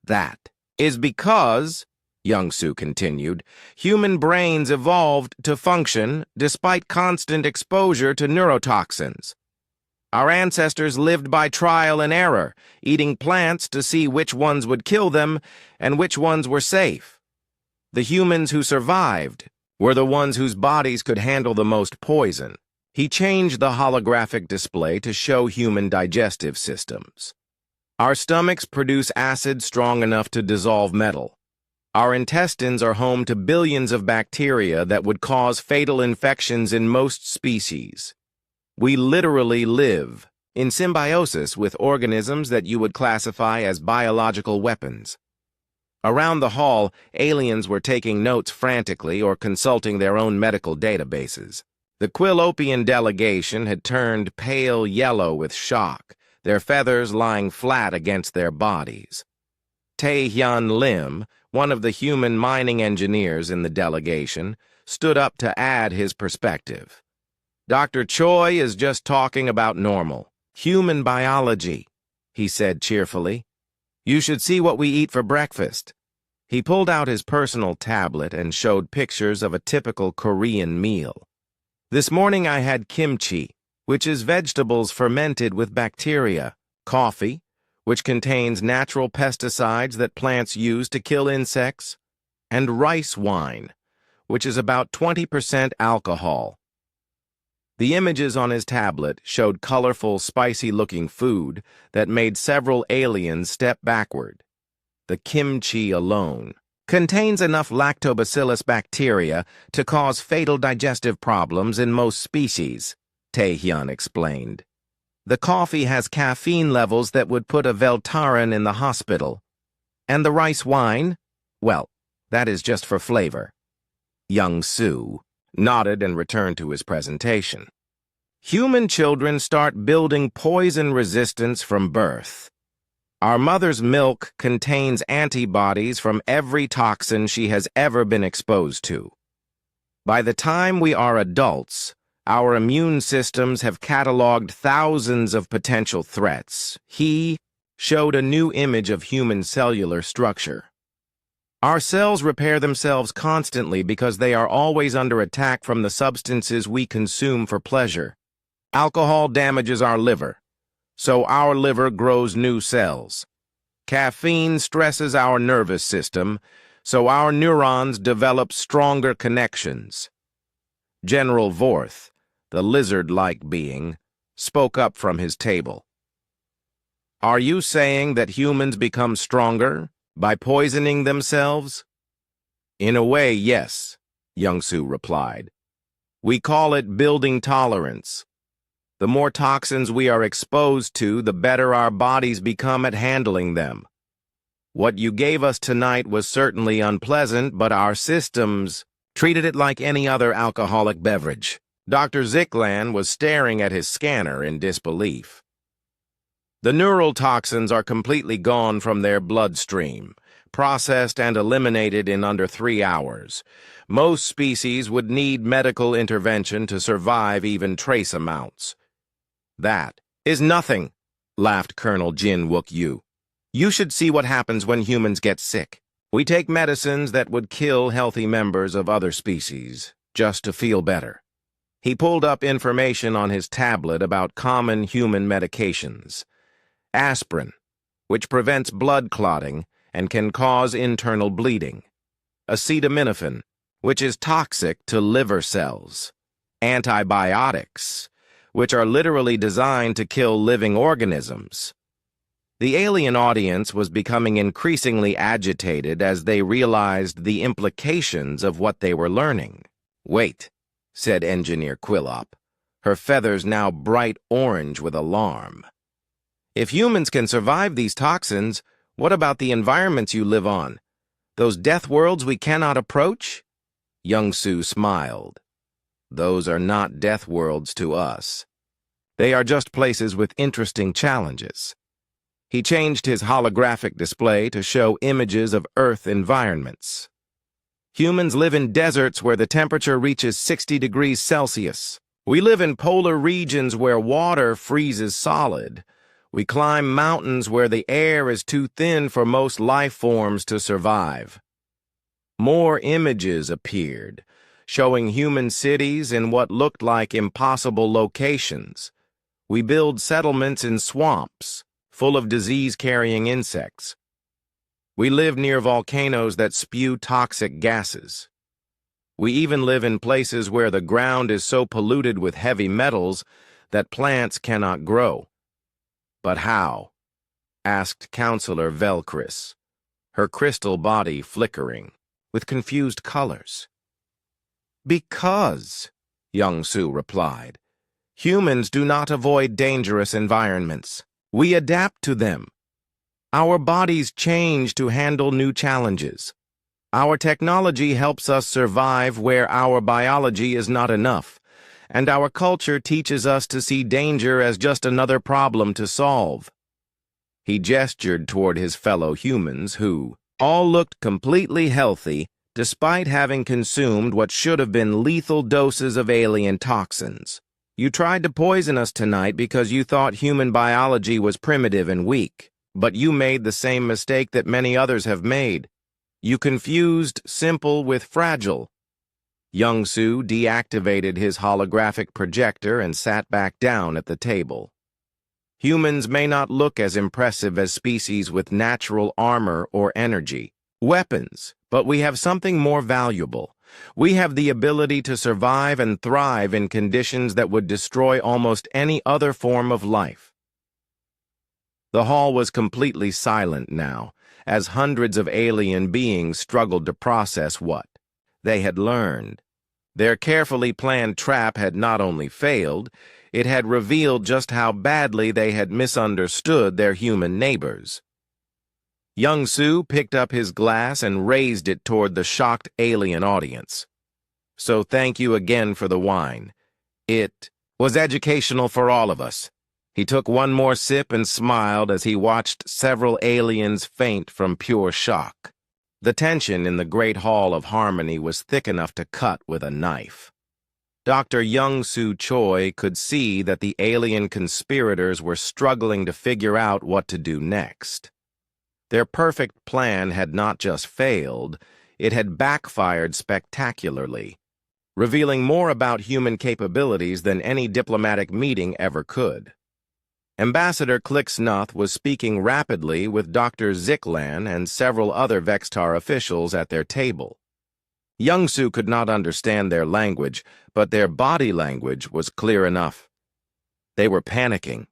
That is because, Young-Soo continued, human brains evolved to function despite constant exposure to neurotoxins. Our ancestors lived by trial and error, eating plants to see which ones would kill them and which ones were safe. The humans who survived were the ones whose bodies could handle the most poison. He changed the holographic display to show human digestive systems. Our stomachs produce acid strong enough to dissolve metal. Our intestines are home to billions of bacteria that would cause fatal infections in most species. We literally live in symbiosis with organisms that you would classify as biological weapons. Around the hall, aliens were taking notes frantically or consulting their own medical databases. The Quillopian delegation had turned pale yellow with shock, their feathers lying flat against their bodies. Tae-hyun Lim, one of the human mining engineers in the delegation, stood up to add his perspective. Dr. Choi is just talking about normal, human biology, he said cheerfully. You should see what we eat for breakfast. He pulled out his personal tablet and showed pictures of a typical Korean meal. This morning I had kimchi, which is vegetables fermented with bacteria, coffee, which contains natural pesticides that plants use to kill insects, and rice wine, which is about 20% alcohol. The images on his tablet showed colorful, spicy-looking food that made several aliens step backward. The kimchi alone contains enough lactobacillus bacteria to cause fatal digestive problems in most species, Tae-hyun explained. The coffee has caffeine levels that would put a Veltaren in the hospital. And the rice wine? Well, that is just for flavor. Young-Soo nodded and returned to his presentation. Human children start building poison resistance from birth. Our mother's milk contains antibodies from every toxin she has ever been exposed to. By the time we are adults, our immune systems have cataloged thousands of potential threats. He showed a new image of human cellular structure. Our cells repair themselves constantly because they are always under attack from the substances we consume for pleasure. Alcohol damages our liver, so our liver grows new cells. Caffeine stresses our nervous system, so our neurons develop stronger connections. General Vorth, the lizard-like being, spoke up from his table. Are you saying that humans become stronger by poisoning themselves? In a way, yes, Young-Soo replied. We call it building tolerance. The more toxins we are exposed to, the better our bodies become at handling them. What you gave us tonight was certainly unpleasant, but our systems treated it like any other alcoholic beverage. Dr. Ziklan was staring at his scanner in disbelief. The neural toxins are completely gone from their bloodstream, processed and eliminated in under 3 hours. Most species would need medical intervention to survive even trace amounts. That is nothing, laughed Colonel Jin Wook-yu. You should see what happens when humans get sick. We take medicines that would kill healthy members of other species, just to feel better. He pulled up information on his tablet about common human medications. Aspirin, which prevents blood clotting and can cause internal bleeding. Acetaminophen, which is toxic to liver cells. Antibiotics, which are literally designed to kill living organisms. The alien audience was becoming increasingly agitated as they realized the implications of what they were learning. Wait, said Engineer Quillop, her feathers now bright orange with alarm. If humans can survive these toxins, what about the environments you live on? Those death worlds we cannot approach? Young-Soo smiled. Those are not death worlds to us. They are just places with interesting challenges. He changed his holographic display to show images of Earth environments. Humans live in deserts where the temperature reaches 60 degrees Celsius. We live in polar regions where water freezes solid. We climb mountains where the air is too thin for most life forms to survive. More images appeared, showing human cities in what looked like impossible locations. We build settlements in swamps, full of disease-carrying insects. We live near volcanoes that spew toxic gases. We even live in places where the ground is so polluted with heavy metals that plants cannot grow. But how? Asked Counselor Velcris, her crystal body flickering with confused colors. Because, Young Su replied, humans do not avoid dangerous environments. We adapt to them. Our bodies change to handle new challenges. Our technology helps us survive where our biology is not enough, and our culture teaches us to see danger as just another problem to solve. He gestured toward his fellow humans who all looked completely healthy despite having consumed what should have been lethal doses of alien toxins. You tried to poison us tonight because you thought human biology was primitive and weak, but you made the same mistake that many others have made. You confused simple with fragile. Young Su deactivated his holographic projector and sat back down at the table. Humans may not look as impressive as species with natural armor or energy, weapons, but we have something more valuable. We have the ability to survive and thrive in conditions that would destroy almost any other form of life. The hall was completely silent now, as hundreds of alien beings struggled to process what they had learned. Their carefully planned trap had not only failed, it had revealed just how badly they had misunderstood their human neighbors. Young Su picked up his glass and raised it toward the shocked alien audience. So thank you again for the wine. It was educational for all of us. He took one more sip and smiled as he watched several aliens faint from pure shock. The tension in the Great Hall of Harmony was thick enough to cut with a knife. Dr. Young Su Choi could see that the alien conspirators were struggling to figure out what to do next. Their perfect plan had not just failed, it had backfired spectacularly, revealing more about human capabilities than any diplomatic meeting ever could. Ambassador Clicksnoth was speaking rapidly with Dr. Ziklan and several other Vextar officials at their table. Young Su could not understand their language, but their body language was clear enough. They were panicking.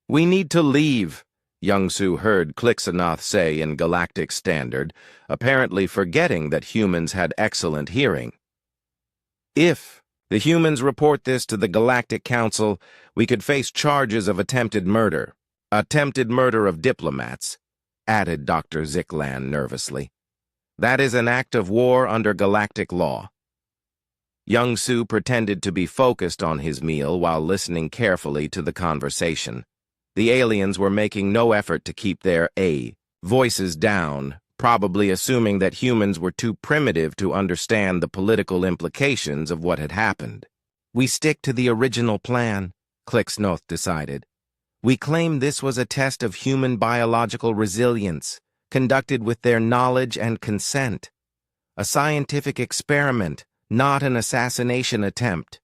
"We need to leave," Young Su heard Clicksnoth say in Galactic Standard, apparently forgetting that humans had excellent hearing. "If the humans report this to the Galactic Council, we could face charges of attempted murder of diplomats," added Dr. Ziklan nervously. "That is an act of war under galactic law." Young Su pretended to be focused on his meal while listening carefully to the conversation. The aliens were making no effort to keep their voices down, probably assuming that humans were too primitive to understand the political implications of what had happened. "We stick to the original plan," Clicksnoth decided. "We claim this was a test of human biological resilience, conducted with their knowledge and consent. A scientific experiment, not an assassination attempt."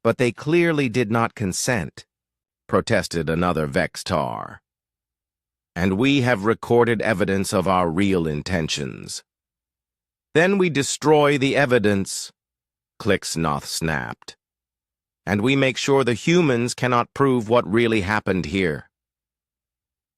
"But they clearly did not consent," protested another Vextar. "And we have recorded evidence of our real intentions." "Then we destroy the evidence," Clicksnoth snapped. "And we make sure the humans cannot prove what really happened here."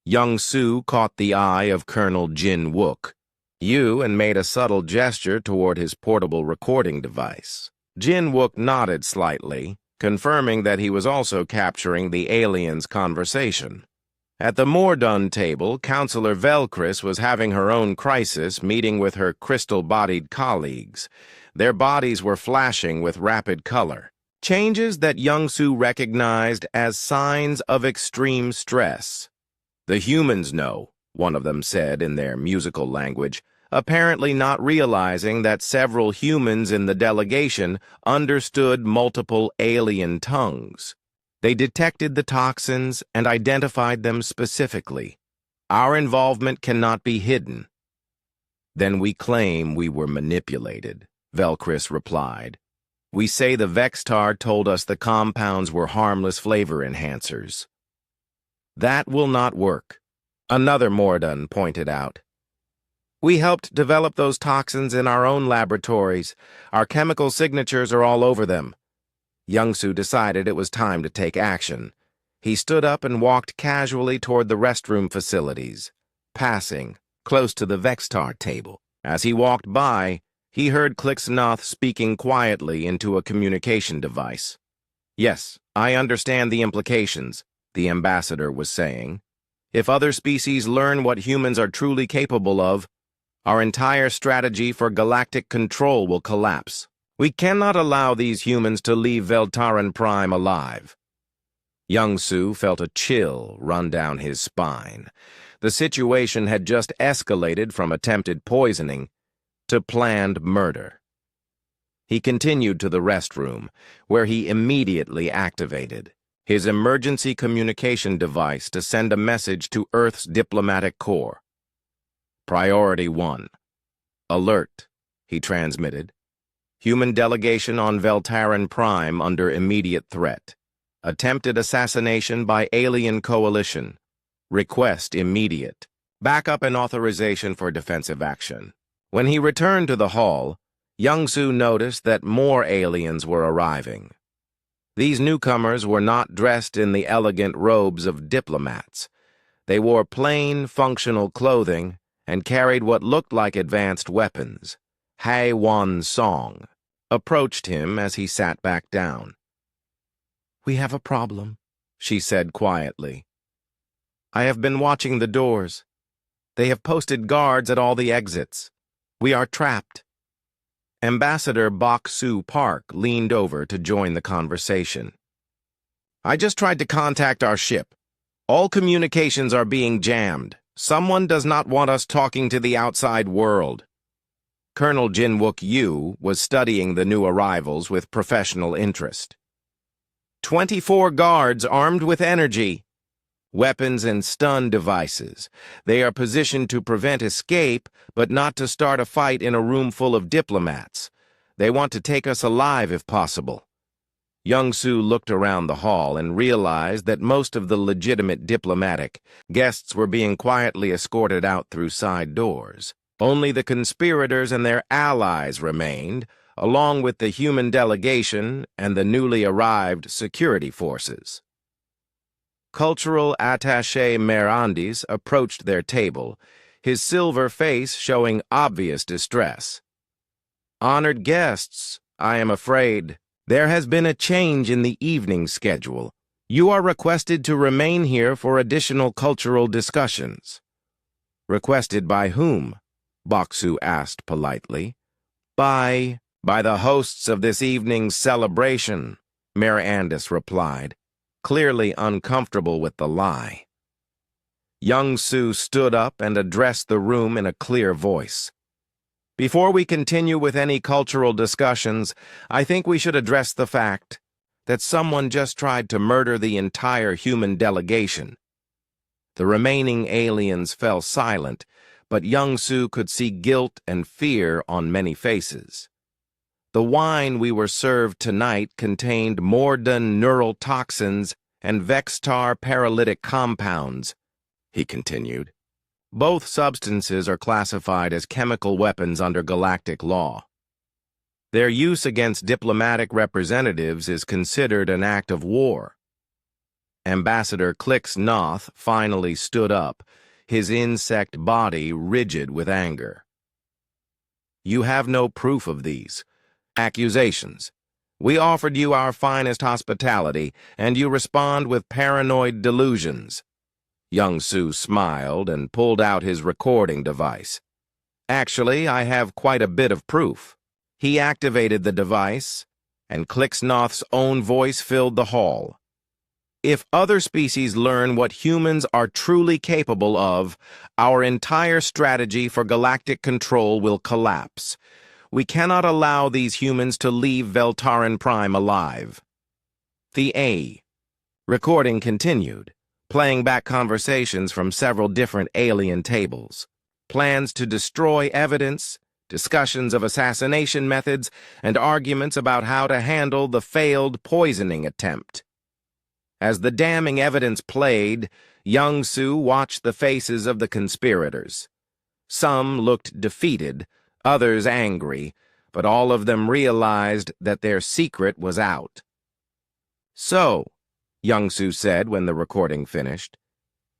Young Su caught the eye of Colonel Jin Wook, and made a subtle gesture toward his portable recording device. Jin Wook nodded slightly, confirming that he was also capturing the aliens' conversation. At the Mordun table, Counselor Velcris was having her own crisis, meeting with her crystal-bodied colleagues. Their bodies were flashing with rapid color, changes that Young Su recognized as signs of extreme stress. "The humans know," one of them said in their musical language, apparently not realizing that several humans in the delegation understood multiple alien tongues. They detected the toxins and identified them specifically. Our involvement cannot be hidden. Then we claim we were manipulated, Velcris replied. We say the Vextar told us the compounds were harmless flavor enhancers. That will not work, another Mordan pointed out. We helped develop those toxins in our own laboratories. Our chemical signatures are all over them. Youngsu decided it was time to take action. He stood up and walked casually toward the restroom facilities, passing close to the Vextar table. As he walked by, he heard Klixnoth speaking quietly into a communication device. Yes, I understand the implications, the ambassador was saying. If other species learn what humans are truly capable of, our entire strategy for galactic control will collapse. We cannot allow these humans to leave Veltaran Prime alive. Youngsu felt a chill run down his spine. The situation had just escalated from attempted poisoning to planned murder. He continued to the restroom, where he immediately activated his emergency communication device to send a message to Earth's diplomatic corps. Priority 1. Alert, he transmitted. Human delegation on Veltaran Prime under immediate threat. Attempted assassination by alien coalition. Request immediate. Backup and authorization for defensive action. When he returned to the hall, Youngsu noticed that more aliens were arriving. These newcomers were not dressed in the elegant robes of diplomats. They wore plain, functional clothing and carried what looked like advanced weapons. Hai Wan Song approached him as he sat back down. "We have a problem," she said quietly. "I have been watching the doors. They have posted guards at all the exits. We are trapped." Ambassador Bok Su Park leaned over to join the conversation. "I just tried to contact our ship. All communications are being jammed. Someone does not want us talking to the outside world." Colonel Jinwook Yu was studying the new arrivals with professional interest. 24 guards armed with energy. Weapons and stun devices. They are positioned to prevent escape, but not to start a fight in a room full of diplomats. They want to take us alive if possible. Youngsu looked around the hall and realized that most of the legitimate diplomatic guests were being quietly escorted out through side doors. Only the conspirators and their allies remained, along with the human delegation and the newly arrived security forces. Cultural attaché Merandis approached their table, his silver face showing obvious distress. "Honored guests, I am afraid there has been a change in the evening schedule. You are requested to remain here for additional cultural discussions." "Requested by whom?" Boksu asked politely. By the hosts of this evening's celebration," Merandis replied, clearly uncomfortable with the lie. Youngsu stood up and addressed the room in a clear voice. "Before we continue with any cultural discussions, I think we should address the fact that someone just tried to murder the entire human delegation." The remaining aliens fell silent, but Youngsu could see guilt and fear on many faces. "The wine we were served tonight contained Mordan neural toxins and Vextar paralytic compounds," he continued. "Both substances are classified as chemical weapons under galactic law. Their use against diplomatic representatives is considered an act of war." Ambassador Klixnoth finally stood up, his insect body rigid with anger. "You have no proof of these accusations. We offered you our finest hospitality, and you respond with paranoid delusions." Youngsu smiled and pulled out his recording device. "Actually, I have quite a bit of proof." He activated the device, and Klixnoth's own voice filled the hall. "If other species learn what humans are truly capable of, our entire strategy for galactic control will collapse. We cannot allow these humans to leave Veltaran Prime alive." The A. Recording continued, playing back conversations from several different alien tables. Plans to destroy evidence, discussions of assassination methods, and arguments about how to handle the failed poisoning attempt. As the damning evidence played, Young Su watched the faces of the conspirators. Some looked defeated, others angry, but all of them realized that their secret was out. "So," Young Su said when the recording finished,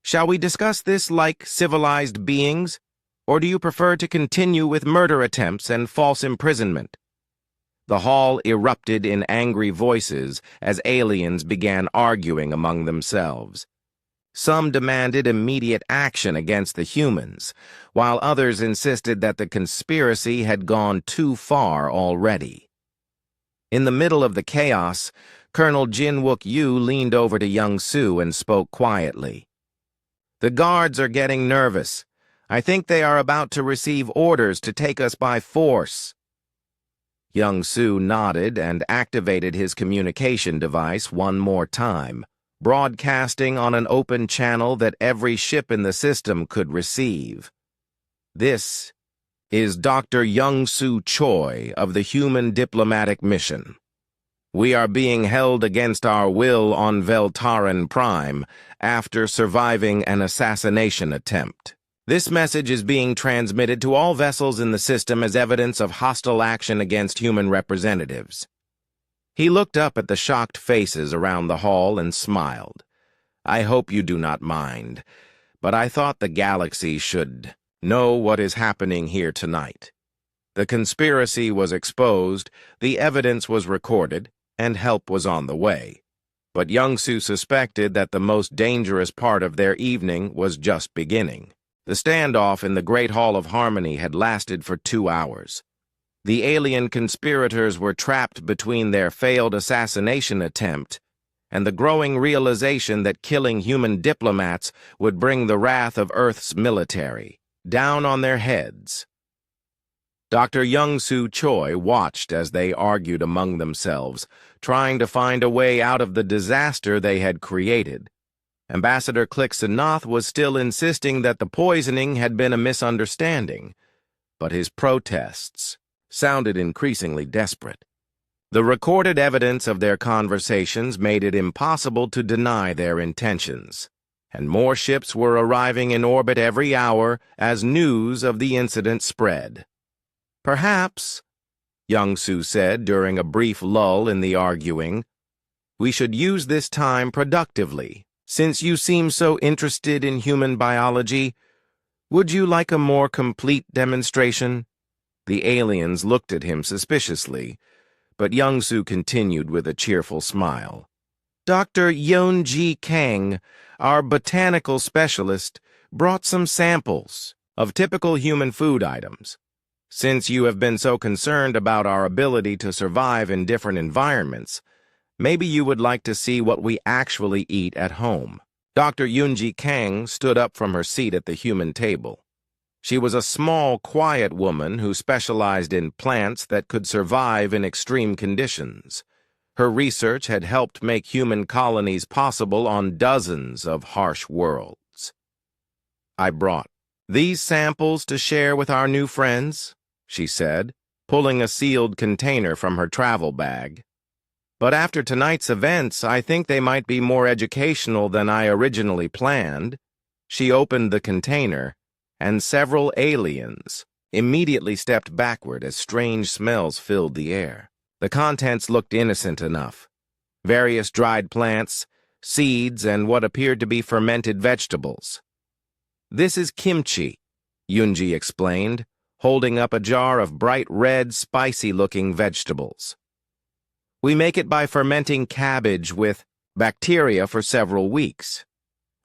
"shall we discuss this like civilized beings, or do you prefer to continue with murder attempts and false imprisonment?" The hall erupted in angry voices as aliens began arguing among themselves. Some demanded immediate action against the humans, while others insisted that the conspiracy had gone too far already. In the middle of the chaos, Colonel Jin-Wook Yu leaned over to Young Su and spoke quietly. "The guards are getting nervous. I think they are about to receive orders to take us by force." Young Su nodded and activated his communication device one more time, broadcasting on an open channel that every ship in the system could receive. "This is Dr. Young Su Choi of the Human Diplomatic Mission. We are being held against our will on Veltaran Prime after surviving an assassination attempt. This message is being transmitted to all vessels in the system as evidence of hostile action against human representatives." He looked up at the shocked faces around the hall and smiled. "I hope you do not mind, but I thought the galaxy should know what is happening here tonight. The conspiracy was exposed, the evidence was recorded, and help was on the way. But Young Su suspected that the most dangerous part of their evening was just beginning. The standoff in the Great Hall of Harmony had lasted for 2 hours. The alien conspirators were trapped between their failed assassination attempt and the growing realization that killing human diplomats would bring the wrath of Earth's military down on their heads. Dr. Young Su Choi watched as they argued among themselves, trying to find a way out of the disaster they had created. Ambassador Click-Sanath was still insisting that the poisoning had been a misunderstanding, but his protests sounded increasingly desperate. The recorded evidence of their conversations made it impossible to deny their intentions, and more ships were arriving in orbit every hour as news of the incident spread. "Perhaps," Young Su said during a brief lull in the arguing, "we should use this time productively. Since you seem so interested in human biology, would you like a more complete demonstration?" The aliens looked at him suspiciously, but Young Su continued with a cheerful smile. "Dr. Yeonji Kang, our botanical specialist, brought some samples of typical human food items. Since you have been so concerned about our ability to survive in different environments, maybe you would like to see what we actually eat at home." Dr. Yeonji Kang stood up from her seat at the human table. She was a small, quiet woman who specialized in plants that could survive in extreme conditions. Her research had helped make human colonies possible on dozens of harsh worlds. "I brought these samples to share with our new friends," she said, pulling a sealed container from her travel bag. "But after tonight's events, I think they might be more educational than I originally planned." She opened the container, and several aliens immediately stepped backward as strange smells filled the air. The contents looked innocent enough. Various dried plants, seeds, and what appeared to be fermented vegetables. "This is kimchi," Yunji explained, holding up a jar of bright red, spicy-looking vegetables. "We make it by fermenting cabbage with bacteria for several weeks.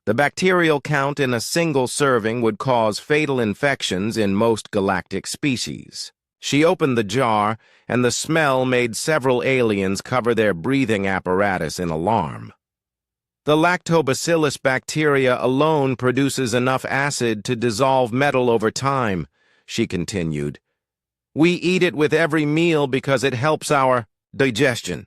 The bacterial count in a single serving would cause fatal infections in most galactic species." She opened the jar, and the smell made several aliens cover their breathing apparatus in alarm. "The lactobacillus bacteria alone produces enough acid to dissolve metal over time," she continued. "We eat it with every meal because it helps our digestion.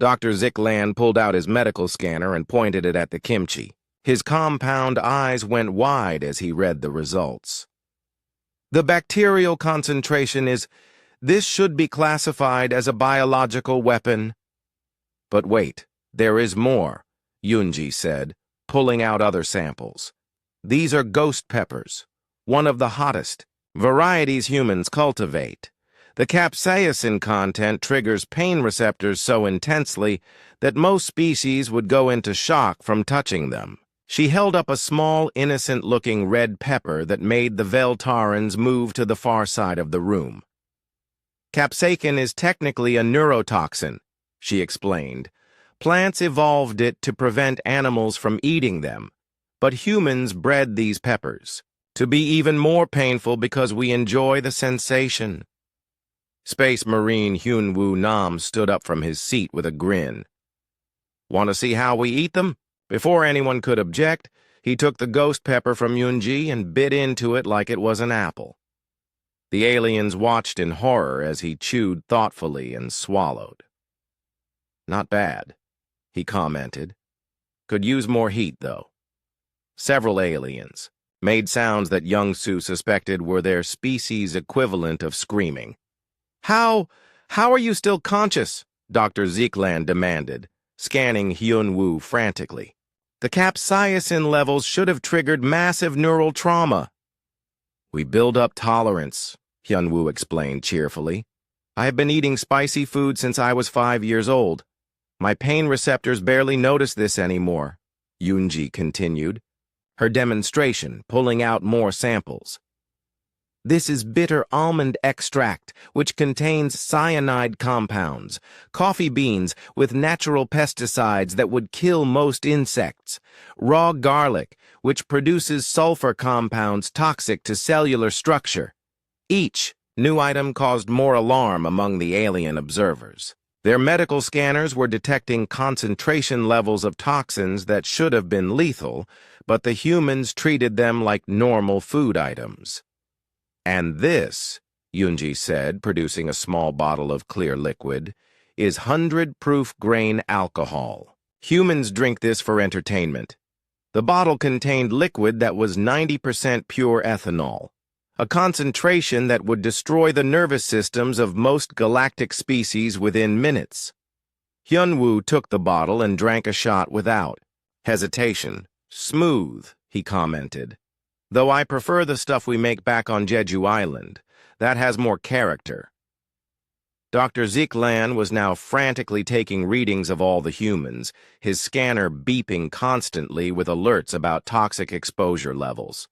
Dr. Zickland pulled out his medical scanner and pointed it at the kimchi. His compound eyes went wide as he read the results. The bacterial concentration is... This should be classified as a biological weapon. But wait, there is more, Yunji said, pulling out other samples. These are ghost peppers, one of the hottest varieties humans cultivate. The capsaicin content triggers pain receptors so intensely that most species would go into shock from touching them. She held up a small, innocent-looking red pepper that made the Veltarans move to the far side of the room. Capsaicin is technically a neurotoxin, she explained. Plants evolved it to prevent animals from eating them, but humans bred these peppers to be even more painful because we enjoy the sensation. Space Marine Hyunwoo Nam stood up from his seat with a grin. Want to see how we eat them? Before anyone could object, he took the ghost pepper from Yunji and bit into it like it was an apple. The aliens watched in horror as he chewed thoughtfully and swallowed. Not bad, he commented. Could use more heat, though. Several aliens made sounds that Young-Soo suspected were their species' equivalent of screaming. How are you still conscious? Dr. Zickland demanded, scanning Hyunwoo frantically. The capsaicin levels should have triggered massive neural trauma. We build up tolerance, Hyunwoo explained cheerfully. I have been eating spicy food since I was 5 years old. My pain receptors barely notice this anymore, Yunji continued, her demonstration pulling out more samples. This is bitter almond extract, which contains cyanide compounds, coffee beans with natural pesticides that would kill most insects, raw garlic, which produces sulfur compounds toxic to cellular structure. Each new item caused more alarm among the alien observers. Their medical scanners were detecting concentration levels of toxins that should have been lethal, but the humans treated them like normal food items. And this, Yunji said, producing a small bottle of clear liquid, is 100-proof grain alcohol. Humans drink this for entertainment. The bottle contained liquid that was 90% pure ethanol, a concentration that would destroy the nervous systems of most galactic species within minutes. Hyunwoo took the bottle and drank a shot without hesitation. Smooth, he commented. Though I prefer the stuff we make back on Jeju Island. That has more character. Dr. Zickland was now frantically taking readings of all the humans, his scanner beeping constantly with alerts about toxic exposure levels.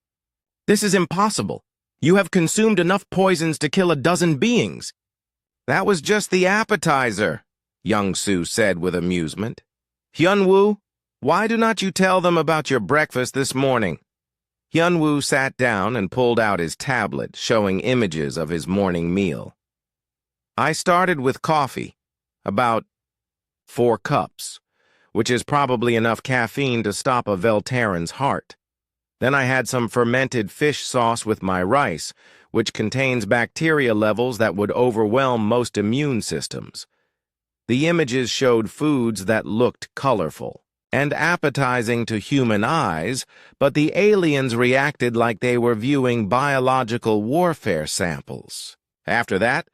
This is impossible. You have consumed enough poisons to kill a dozen beings. That was just the appetizer, Young-Soo said with amusement. Hyunwoo, why do not you tell them about your breakfast this morning? Hyunwoo sat down and pulled out his tablet, showing images of his morning meal. I started with coffee, about 4 cups, which is probably enough caffeine to stop a Veltaran's heart. Then I had some fermented fish sauce with my rice, which contains bacteria levels that would overwhelm most immune systems. The images showed foods that looked colorful and appetizing to human eyes, but the aliens reacted like they were viewing biological warfare samples. After that,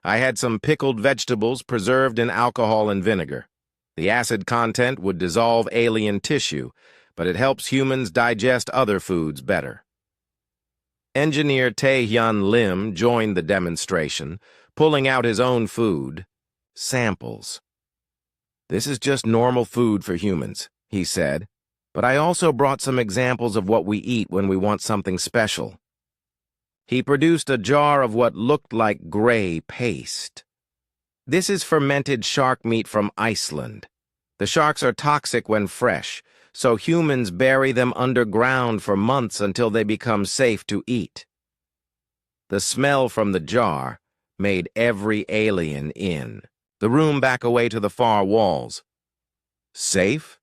I had some pickled vegetables preserved in alcohol and vinegar. The acid content would dissolve alien tissue, but it helps humans digest other foods better. Engineer Tae-hyun Lim joined the demonstration, pulling out his own food, samples. This is just normal food for humans, he said, but I also brought some examples of what we eat when we want something special. He produced a jar of what looked like gray paste. This is fermented shark meat from Iceland. The sharks are toxic when fresh, so humans bury them underground for months until they become safe to eat. The smell from the jar made every alien in. The room back away to the far walls. Safe?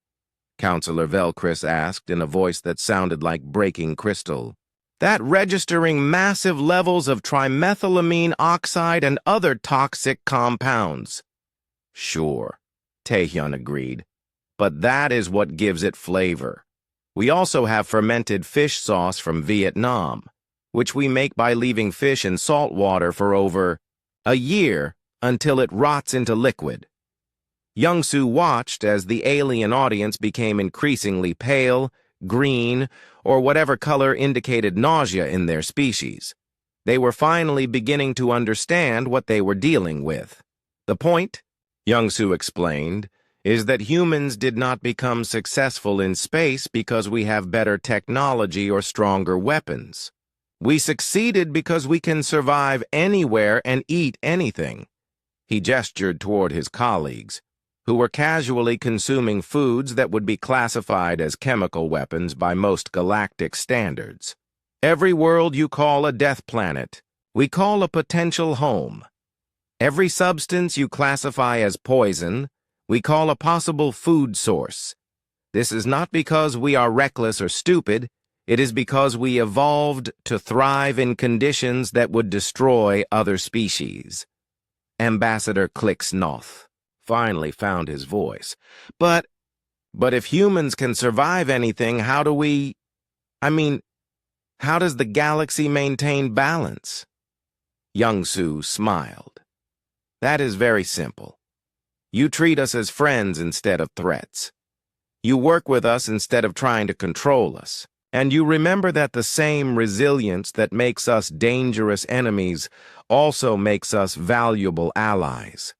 Counselor Velcris asked in a voice that sounded like breaking crystal. That registering massive levels of trimethylamine oxide and other toxic compounds. Sure. Taehyun agreed. But that is what gives it flavor. We also have fermented fish sauce from Vietnam, which we make by leaving fish in salt water for over a year until it rots into liquid. Young-soo watched as the alien audience became increasingly pale, green, or whatever color indicated nausea in their species. They were finally beginning to understand what they were dealing with. The point, Young-soo explained, is that humans did not become successful in space because we have better technology or stronger weapons. We succeeded because we can survive anywhere and eat anything. He gestured toward his colleagues, who were casually consuming foods that would be classified as chemical weapons by most galactic standards. Every world you call a death planet, we call a potential home. Every substance you classify as poison, we call a possible food source. This is not because we are reckless or stupid. It is because we evolved to thrive in conditions that would destroy other species. Ambassador Clicksnoth finally found his voice. But if humans can survive anything, how does the galaxy maintain balance? Young-soo smiled. That is very simple. You treat us as friends instead of threats. You work with us instead of trying to control us. And you remember that the same resilience that makes us dangerous enemies also makes us valuable allies.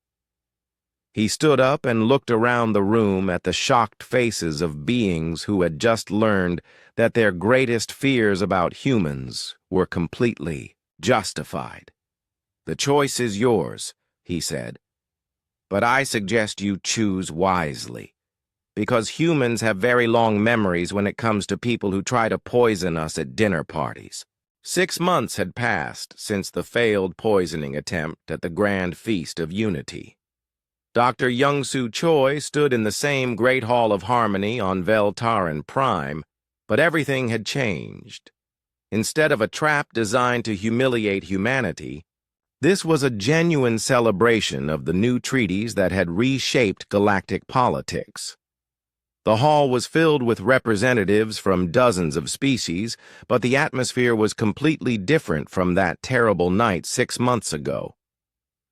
He stood up and looked around the room at the shocked faces of beings who had just learned that their greatest fears about humans were completely justified. The choice is yours, he said. But I suggest you choose wisely, because humans have very long memories when it comes to people who try to poison us at dinner parties. 6 months had passed since the failed poisoning attempt at the Grand Feast of Unity. Dr. Young-soo Choi stood in the same Great Hall of Harmony on Veltaran Prime, but everything had changed. Instead of a trap designed to humiliate humanity, this was a genuine celebration of the new treaties that had reshaped galactic politics. The hall was filled with representatives from dozens of species, but the atmosphere was completely different from that terrible night 6 months ago.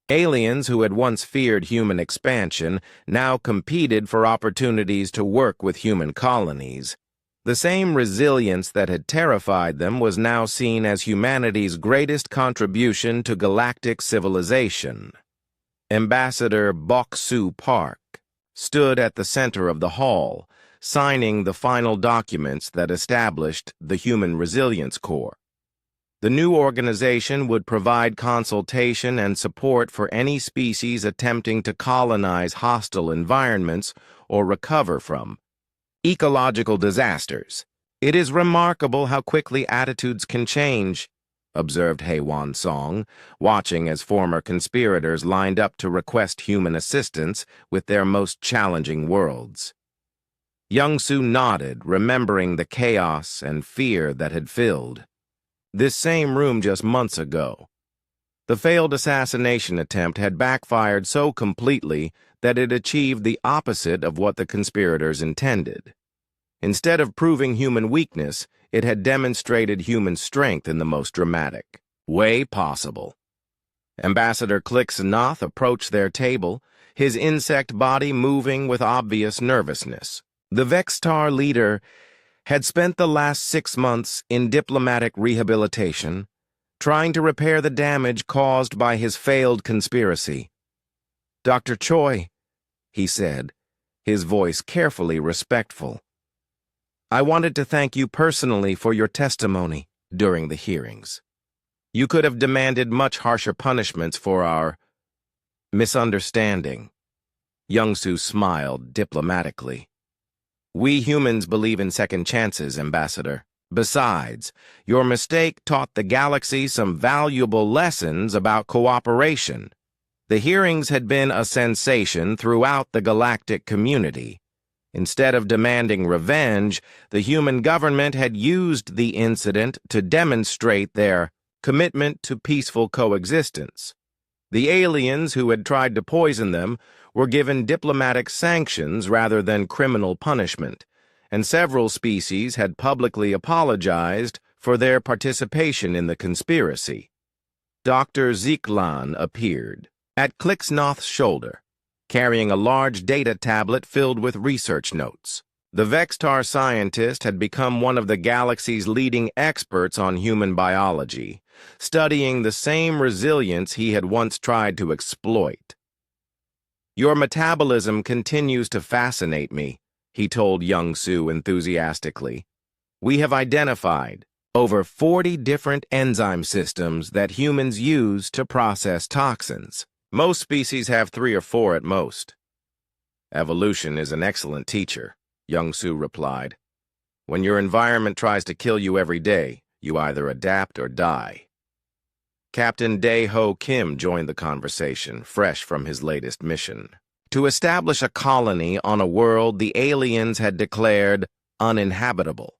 Aliens who had once feared human expansion now competed for opportunities to work with human colonies. The same resilience that had terrified them was now seen as humanity's greatest contribution to galactic civilization. Ambassador Bok-soo Park stood at the center of the hall, signing the final documents that established the Human Resilience Corps. The new organization would provide consultation and support for any species attempting to colonize hostile environments or recover from ecological disasters. It is remarkable how quickly attitudes can change, observed Haewon Song, watching as former conspirators lined up to request human assistance with their most challenging worlds. Young-soo nodded, remembering the chaos and fear that had filled this same room just months ago. The failed assassination attempt had backfired so completely that it achieved the opposite of what the conspirators intended. Instead of proving human weakness, it had demonstrated human strength in the most dramatic way possible. Ambassador Clicksnoth approached their table, his insect body moving with obvious nervousness. The Vextar leader had spent the last 6 months in diplomatic rehabilitation, trying to repair the damage caused by his failed conspiracy. Dr. Choi, he said, his voice carefully respectful. I wanted to thank you personally for your testimony during the hearings. You could have demanded much harsher punishments for our misunderstanding. Young-soo smiled diplomatically. We humans believe in second chances, Ambassador. Besides, your mistake taught the galaxy some valuable lessons about cooperation. The hearings had been a sensation throughout the galactic community. Instead of demanding revenge, the human government had used the incident to demonstrate their commitment to peaceful coexistence. The aliens who had tried to poison them were given diplomatic sanctions rather than criminal punishment, and several species had publicly apologized for their participation in the conspiracy. Dr. Zeklan appeared at Clicksnoth's shoulder, carrying a large data tablet filled with research notes. The Vextar scientist had become one of the galaxy's leading experts on human biology, studying the same resilience he had once tried to exploit. "Your metabolism continues to fascinate me," he told Young Su enthusiastically. "We have identified over 40 different enzyme systems that humans use to process toxins. Most species have 3 or 4 at most." "Evolution is an excellent teacher," Young Su replied. "When your environment tries to kill you every day, you either adapt or die." Captain Dae-ho Kim joined the conversation, fresh from his latest mission. To establish a colony on a world the aliens had declared uninhabitable.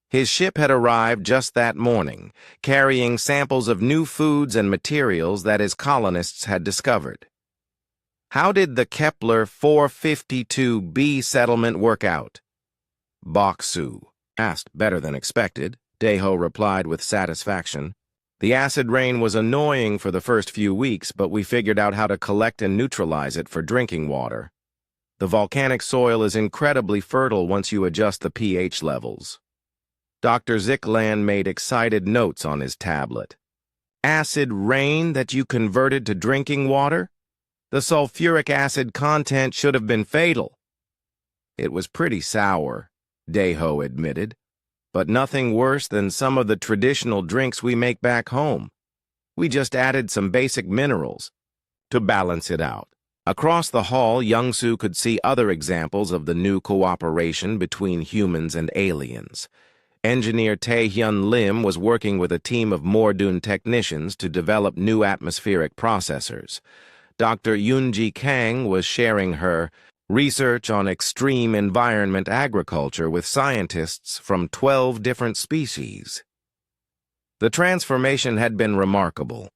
His ship had arrived just that morning, carrying samples of new foods and materials that his colonists had discovered. "How did the Kepler 452b settlement work out?" Bok-su asked. "Better than expected," Dae-ho replied with satisfaction. "The acid rain was annoying for the first few weeks, but we figured out how to collect and neutralize it for drinking water. The volcanic soil is incredibly fertile once you adjust the pH levels." Dr. Zeklan made excited notes on his tablet. "Acid rain that you converted to drinking water? The sulfuric acid content should have been fatal." "It was pretty sour," Dae-ho admitted, "but nothing worse than some of the traditional drinks we make back home. We just added some basic minerals to balance it out." Across the hall, Young Su could see other examples of the new cooperation between humans and aliens. Engineer Tae-hyun Lim was working with a team of Mordun technicians to develop new atmospheric processors. Dr. Yoonji Kang was sharing her research on extreme environment agriculture with scientists from 12 different species. The transformation had been remarkable.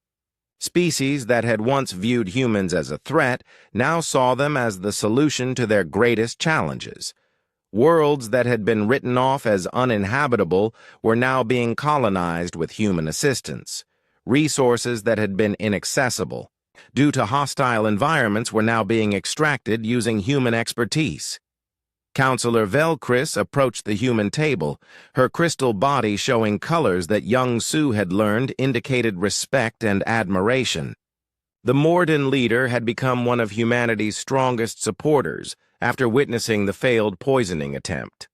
Species that had once viewed humans as a threat now saw them as the solution to their greatest challenges. Worlds that had been written off as uninhabitable were now being colonized with human assistance. Resources that had been inaccessible due to hostile environments were now being extracted using human expertise. Counselor Velkris approached the human table, her crystal body showing colors that Young Su had learned indicated respect and admiration. The Morden leader had become one of humanity's strongest supporters after witnessing the failed poisoning attempt.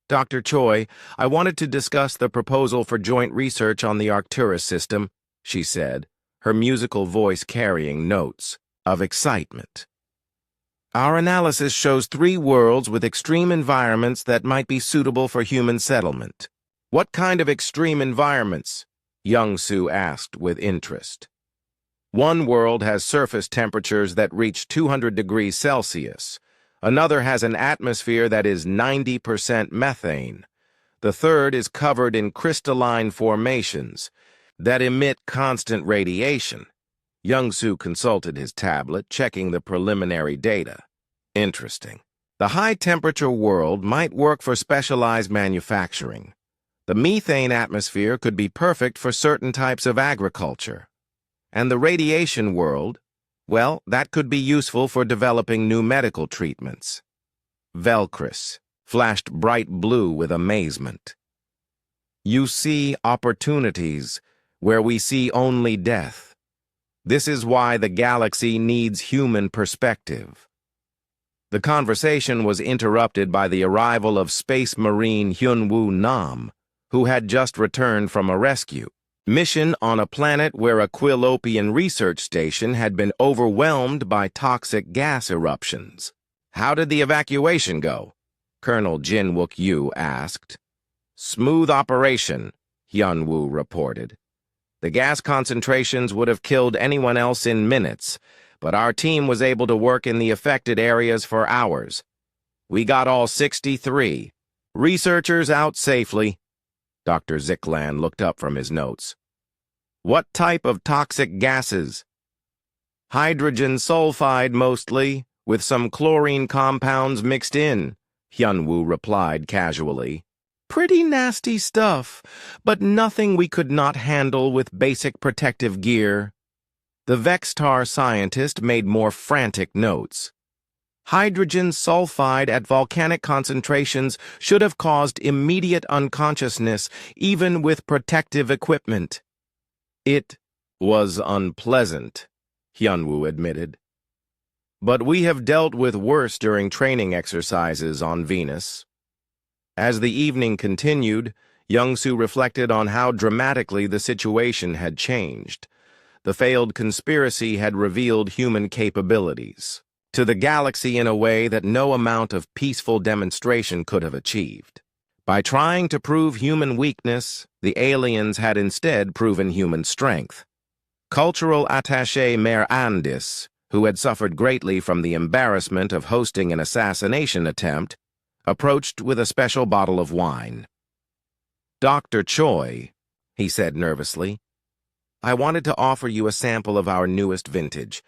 "Dr. Choi, I wanted to discuss the proposal for joint research on the Arcturus system," she said, her musical voice carrying notes of excitement. "Our analysis shows 3 worlds with extreme environments that might be suitable for human settlement." "What kind of extreme environments?" Young Su asked with interest. "One world has surface temperatures that reach 200 degrees Celsius. Another has an atmosphere that is 90% methane. The third is covered in crystalline formations that emit constant radiation." Young Su consulted his tablet, checking the preliminary data. "Interesting. The high-temperature world might work for specialized manufacturing. The methane atmosphere could be perfect for certain types of agriculture. And the radiation world, well, that could be useful for developing new medical treatments." Velkris flashed bright blue with amazement. "You see opportunities where we see only death. This is why the galaxy needs human perspective." The conversation was interrupted by the arrival of Space Marine Hyunwoo Nam, who had just returned from a rescue mission on a planet where a Quilopian research station had been overwhelmed by toxic gas eruptions. "How did the evacuation go?" Colonel Jin Wook-yu asked. "Smooth operation," Hyunwoo reported. "The gas concentrations would have killed anyone else in minutes, but our team was able to work in the affected areas for hours. We got all 63 researchers out safely." Dr. Zeklan looked up from his notes. "What type of toxic gases?" Hydrogen sulfide mostly, with some chlorine compounds mixed in, Hyunwoo replied casually. Pretty nasty stuff, but nothing we could not handle with basic protective gear. The Vextar scientist made more frantic notes. Hydrogen sulfide at volcanic concentrations should have caused immediate unconsciousness, even with protective equipment. It was unpleasant, Hyunwoo admitted. But we have dealt with worse during training exercises on Venus. As the evening continued, Young-soo reflected on how dramatically the situation had changed. The failed conspiracy had revealed human capabilities to the galaxy in a way that no amount of peaceful demonstration could have achieved. By trying to prove human weakness, the aliens had instead proven human strength. Cultural attaché Mayor Andis, who had suffered greatly from the embarrassment of hosting an assassination attempt, approached with a special bottle of wine. "Dr. Choi," he said nervously, "I wanted to offer you a sample of our newest vintage.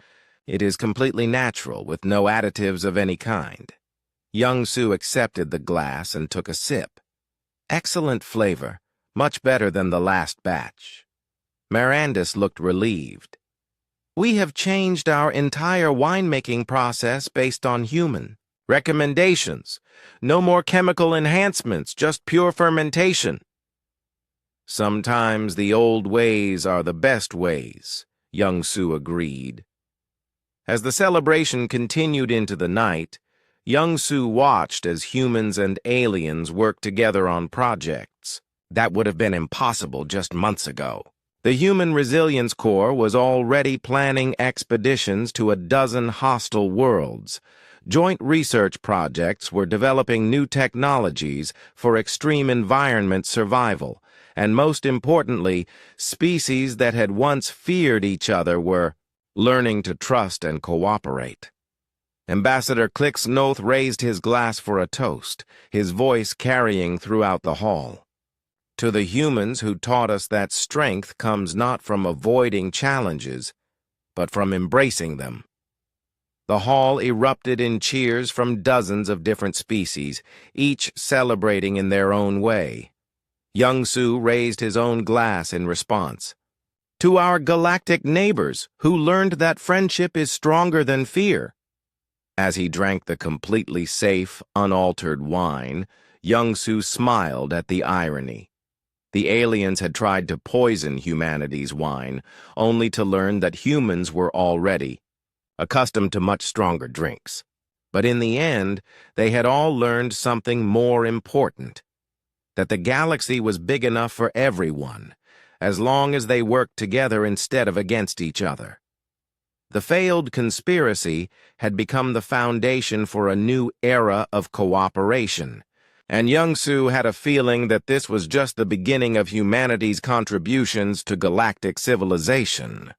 It is completely natural, with no additives of any kind." Young-soo accepted the glass and took a sip. Excellent flavor, much better than the last batch. Mirandis looked relieved. "We have changed our entire winemaking process based on human recommendations. No more chemical enhancements, just pure fermentation." "Sometimes the old ways are the best ways," Young-soo agreed. As the celebration continued into the night, Young-soo watched as humans and aliens worked together on projects that would have been impossible just months ago. The Human Resilience Corps was already planning expeditions to 12 hostile worlds. Joint research projects were developing new technologies for extreme environment survival, and most importantly, species that had once feared each other were learning to trust and cooperate. Ambassador Clixnoth raised his glass for a toast, his voice carrying throughout the hall. "To the humans who taught us that strength comes not from avoiding challenges, but from embracing them." The hall erupted in cheers from dozens of different species, each celebrating in their own way. Young-soo raised his own glass in response. "To our galactic neighbors, who learned that friendship is stronger than fear." As he drank the completely safe, unaltered wine, Young-soo smiled at the irony. The aliens had tried to poison humanity's wine, only to learn that humans were already accustomed to much stronger drinks. But in the end, they had all learned something more important: that the galaxy was big enough for everyone, as long as they worked together instead of against each other. The failed conspiracy had become the foundation for a new era of cooperation, and Young-soo had a feeling that this was just the beginning of humanity's contributions to galactic civilization.